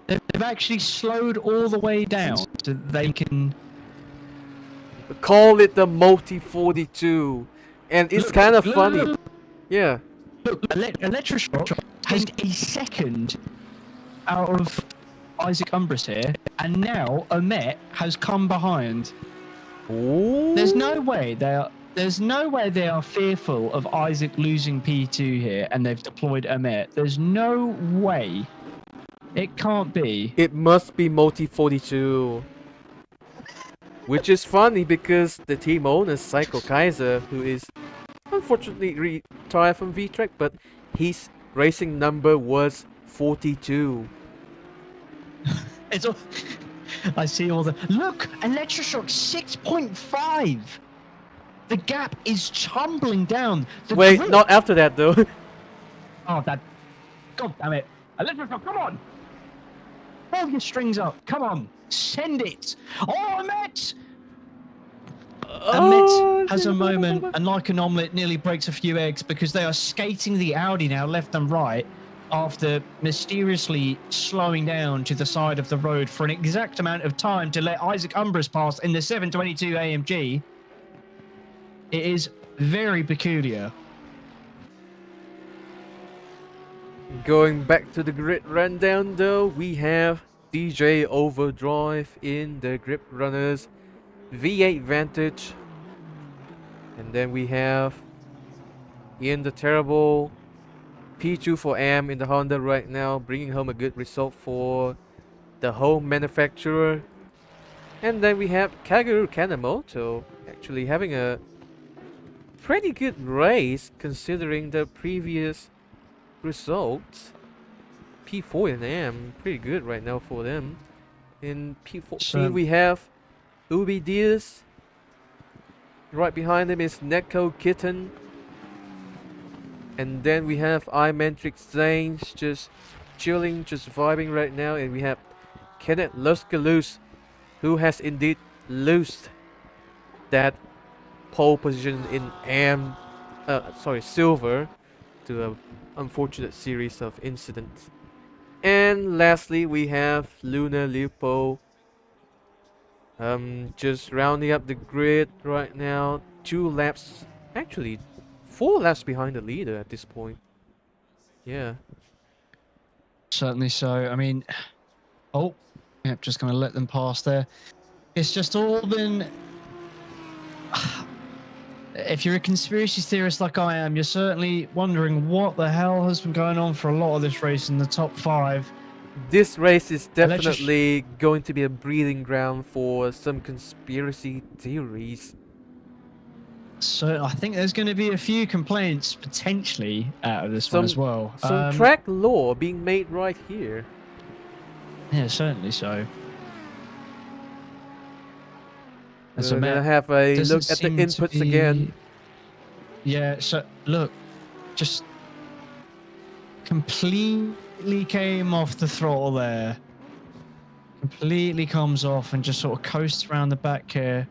They've actually slowed all the way down so they can. Call it the multi 42. And it's kind of funny. Look, Yeah. Electroshock has a second out of Isaac Umbris here, and now Omet has come behind. Ooh. There's no way they are fearful of Isaac losing P2 here, and they've deployed Omet. There's no way. It can't be. It must be multi 42. Which is funny because the team owner, Psycho Kaiser, who is unfortunately retired from Vtracc, but his racing number was 42. It's all. I see all the. Look! Electroshock 6.5! The gap is tumbling down. Wait, grip- not after that though. Oh, that. God damn it. Electroshock, come on! Pull your strings up. Come on. Send it. Oh, Omet! Omet has a moment, and like an omelette, nearly breaks a few eggs because they are skating the Audi now left and right after mysteriously slowing down to the side of the road for an exact amount of time to let Isaac Umbris pass in the 722 AMG. It is very peculiar. Going back to the grid rundown though, we have DJ Overdrive in the Grip Runners V8 Vantage. And then we have Ian the Terrible P2 for Am in the Honda right now, bringing home a good result for the home manufacturer. And then we have Kaguru Kanemoto actually having a pretty good race considering the previous results. P4 and Am pretty good right now for them. In P14 we have Ubi Diaz. Right behind him is Neko Kitten. And then we have iMantrix Zanes just chilling, just vibing right now. And we have Kenneth Luskalus, who has indeed lost that pole position in silver to an unfortunate series of incidents. And lastly, we have Luna Lipo, just rounding up the grid right now. 2 laps, actually 4 laps behind the leader at this point. Yeah. Certainly so. I mean, oh, yep, just going to let them pass there. It's just all been. If you're a conspiracy theorist like I am, you're certainly wondering what the hell has been going on for a lot of this race in the top 5. This race is definitely going to be a breeding ground for some conspiracy theories. So I think there's going to be a few complaints potentially out of this one as well. Some track law being made right here. Yeah, certainly so. We're gonna have a look at the inputs again. Yeah, so look, just completely came off the throttle there. Completely comes off and just sort of coasts around the back here.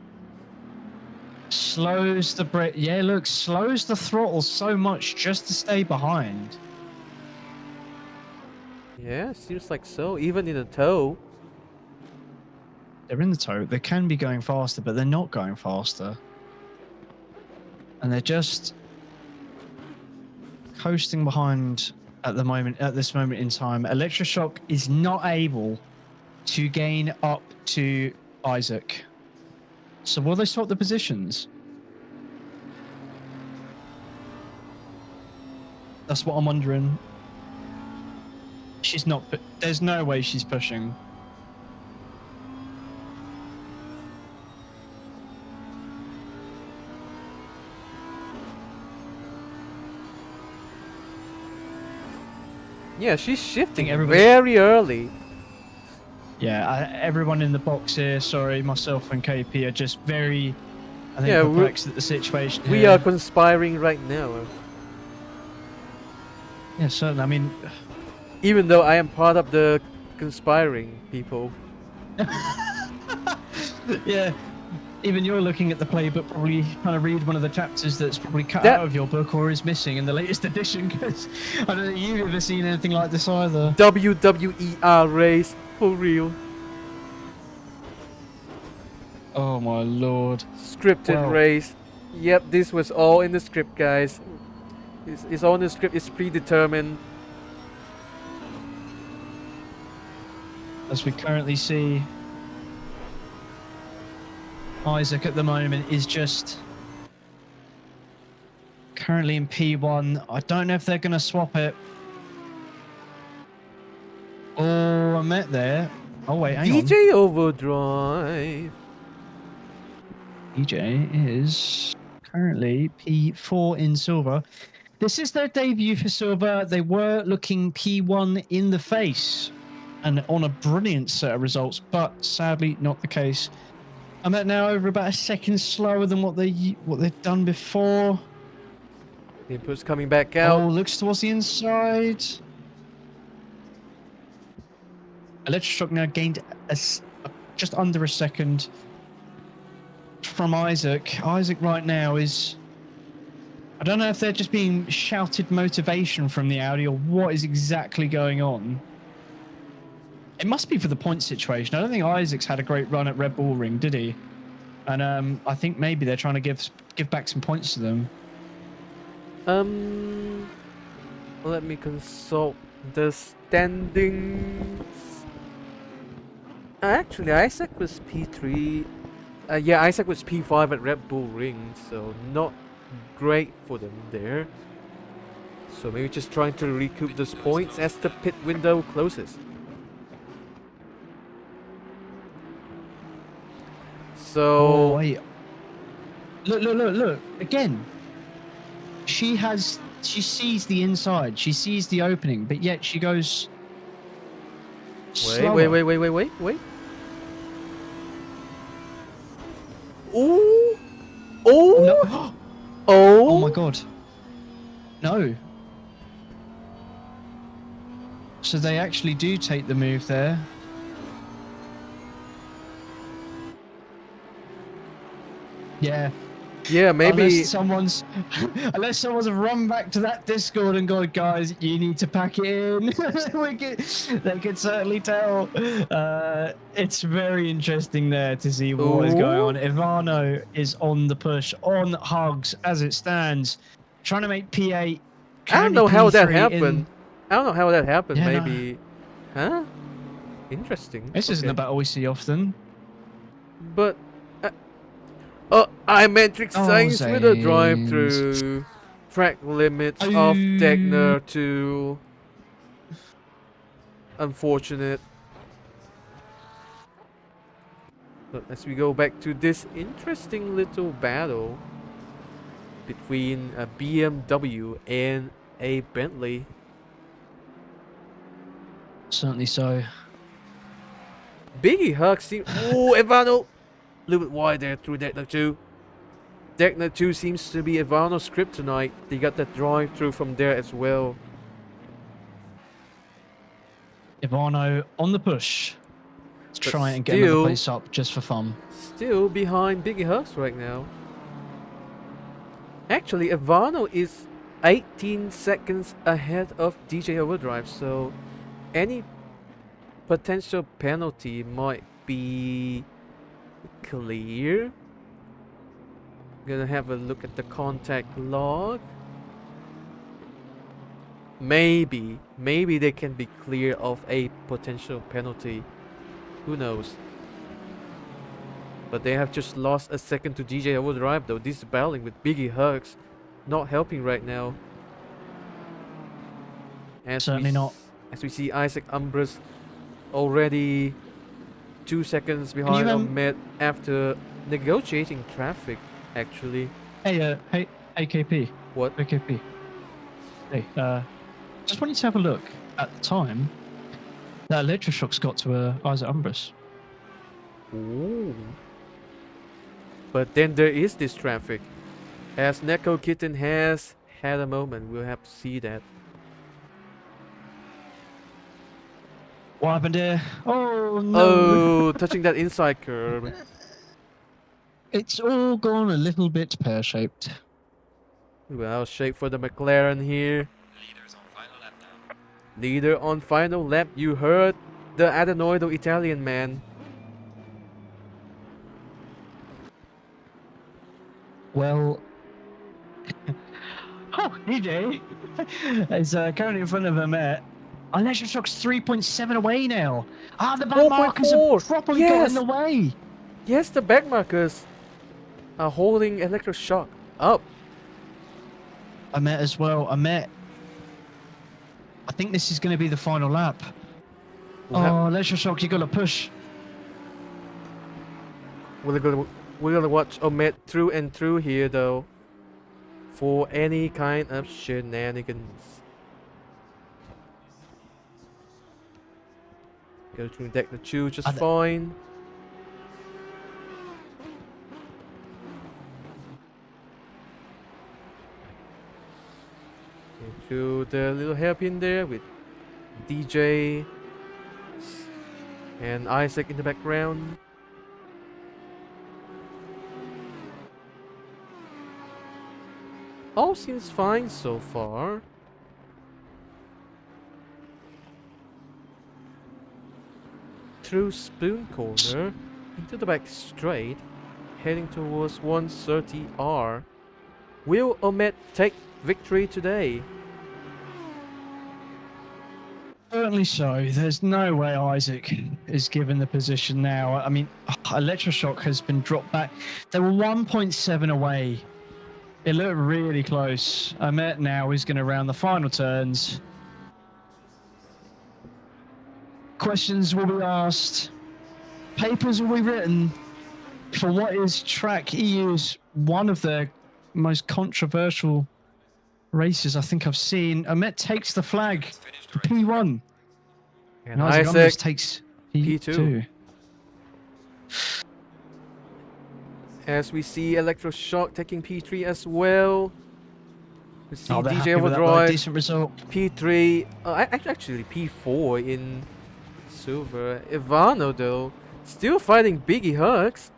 Slows the brake. Yeah, look, slows the throttle so much just to stay behind. Yeah, seems like so. Even in a tow. They're in the tow. They can be going faster, but they're not going faster. And they're just coasting behind at the moment. At this moment in time, Electroshock is not able to gain up to Isaac. So will they swap the positions? That's what I'm wondering. She's not. There's no way she's pushing. Yeah, she's shifting everybody- very early. Yeah, everyone in the box here, sorry, myself and KP are just very, I think, Yeah, perplexed at the situation We here. are conspiring right now. Yeah, certainly. I mean, Even though I am part of the conspiring people. yeah, even you're looking at the playbook, probably trying to read one of the chapters that's probably cut That- out of your book or is missing in the latest edition, because I don't think you've ever seen anything like this either. WWER race, for real. Oh my lord. Scripted Well- race. Yep, this was all in the script, guys. It's all in the script, it's predetermined. As we currently see, Isaac at the moment is just currently in P1. I don't know if they're going to swap it. Oh, I met there. Oh, wait, hang on. DJ Overdrive. DJ is currently P4 in silver. This is their debut for silver. They were looking P1 in the face and on a brilliant set of results, but sadly not the case. I'm at now over about a second slower than what they've done before. Input's coming back out. Oh, looks towards the inside. Electroshock now gained just under a second from Isaac. Isaac right now is... I don't know if they're just being shouted motivation from the Audi or what is exactly going on. It must be for the point situation. I don't think Isaac's had a great run at Red Bull Ring, did he? And I think maybe they're trying to give back some points to them. Let me consult the standings. Actually, Isaac was P3. Yeah, Isaac was P5 at Red Bull Ring, so not great for them there. So maybe just trying to recoup those points as the pit window closes. So Oh, wait. Look. Again. She sees the inside. She sees the opening, but yet she goes slower. Wait. Ooh. Oh. No. Oh. Oh my god. No. So they actually do take the move there. Yeah. Yeah, maybe. Unless someone's run back to that Discord and gone, guys, you need to pack it in. They could certainly tell. It's very interesting there to see what is going on. Ivano is on the push, on hugs as it stands, trying to make PA. I don't know how that happened. Yeah, Maybe. Huh? Interesting. This isn't a battle we see often. But. iMetric Saints with a drive through. Track limits of Degner to. Unfortunate. But as we go back to this interesting little battle between a BMW and a Bentley. Certainly so. Biggie Huck seems. Oh, Ivano! A little bit wide there through Degner 2. Degner 2 seems to be Ivano's script tonight. They got that drive through from there as well. Ivano on the push. Let's But try and get another still- place up just for fun. Still behind Biggie Huss right now. Actually, Ivano is 18 seconds ahead of DJ Overdrive, so any potential penalty might be clear. Gonna have a look at the contact log. Maybe they can be clear of a potential penalty. Who knows? But they have just lost a second to DJ Overdrive though. This battling with Biggie Hugs not helping right now. Certainly not. As we see Isaac Umbras already 2 seconds behind Ahmed after negotiating traffic, actually. Hey, AKP. What? AKP. Hey, just wanted to have a look at the time that Electroshock's got to Isaac Umbras. Ooh. But then there is this traffic. As Neko Kitten has had a moment, we'll have to see that. What happened here? Oh, no. Oh, touching that inside curb. It's all gone a little bit pear-shaped. Well, shape for the McLaren here. Leaders on final lap now. Leader on final lap. You heard the adenoidal Italian man. Well, oh, DJ is currently in front of Ahmet. Electroshock's 3.7 away now. Ah, the back markers are properly got in the way. Yes, the back markers are holding Electroshock up. Ahmet as well. Ahmet. I think this is going to be the final lap. We'll Electroshock, you got to push. We're gonna watch Ahmed through and through here, though, for any kind of shenanigans. Go through deck the two just fine. Into the little hairpin there with DJ and Isaac in the background. All seems fine so far. Through Spoon Corner, into the back straight, heading towards 130R. Will Ahmed take victory today? Certainly so. There's no way Isaac is given the position now. I mean, Electroshock has been dropped back. They were 1.7 away. It looked really close. Ahmet now is going to round the final turns. Questions will be asked. Papers will be written for what is Vtracc.eu's one of their most controversial races I think I've seen. Ahmet takes the flag for P1. And Isaac takes P2. As we see Electroshock taking P3 as well. We see DJ Overdrive, decent result. P3, actually P4 in silver. Ivano though, still fighting Biggie Hugs.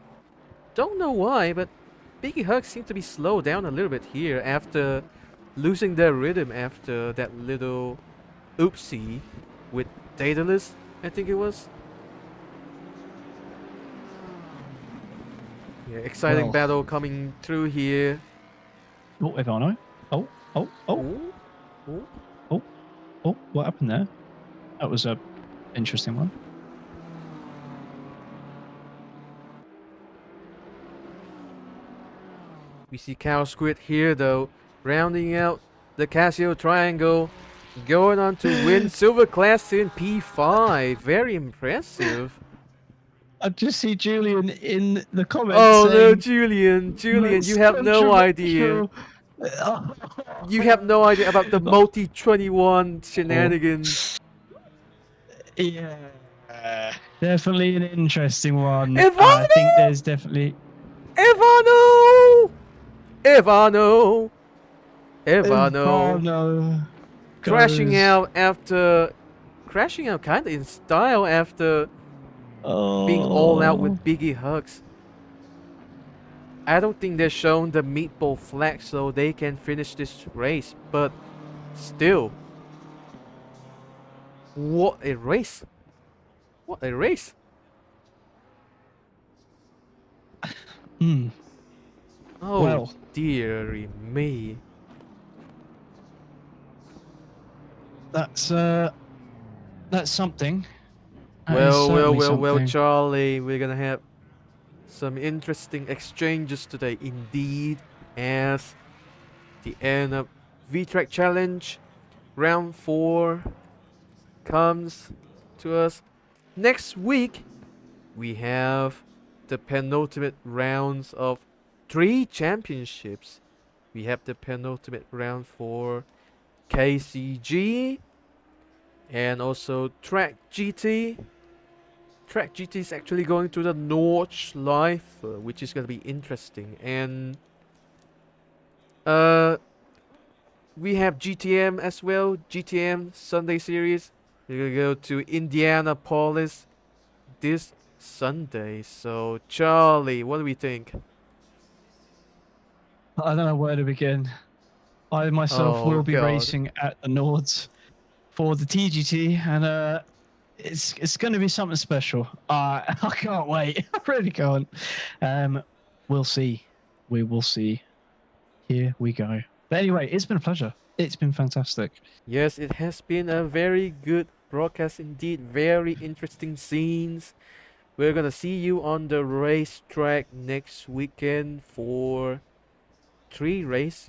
Don't know why, but Biggie Hugs seem to be slowed down a little bit here after losing their rhythm after that little oopsie with Daedalus, I think it was. Yeah, exciting battle coming through here. Oh, Ivano. Oh. Ooh. Oh, what happened there? That was a interesting one. We see Cow Squid here though, rounding out the Casio Triangle, going on to win Silver Class in P5. Very impressive. I just see Julian in the comments. Oh no, saying, Julian, you have no idea. You have no idea about the multi 21 shenanigans. Yeah, definitely an interesting one. Ivano! I think there's definitely Ivano! Crashing out kind of in style after being all out with Biggie Hugs. I don't think they're showing the meatball flag so they can finish this race, but still, what a race! What a race! Oh, well, dearie me. That's something. Well, Charlie, we're gonna have some interesting exchanges today indeed, as the end of Vtracc Challenge round 4 comes to us. Next week, we have the penultimate rounds of 3 championships. We have the penultimate round for KCG and also Tracc GT. Tracc GT is actually going to the North Live, which is going to be interesting. And we have GTM as well. GTM Sunday series. We're going to go to Indianapolis this Sunday. So, Charlie, what do we think? I don't know where to begin. I myself Oh, will be God. racing at the Nords for the TGT, and it's going to be something special. I can't wait. I really can't. We'll see. We will see. Here we go. But anyway, it's been a pleasure. It's been fantastic. Yes, it has been a very good broadcast indeed. Very interesting scenes. We're gonna see you on the racetrack next weekend for 3 races.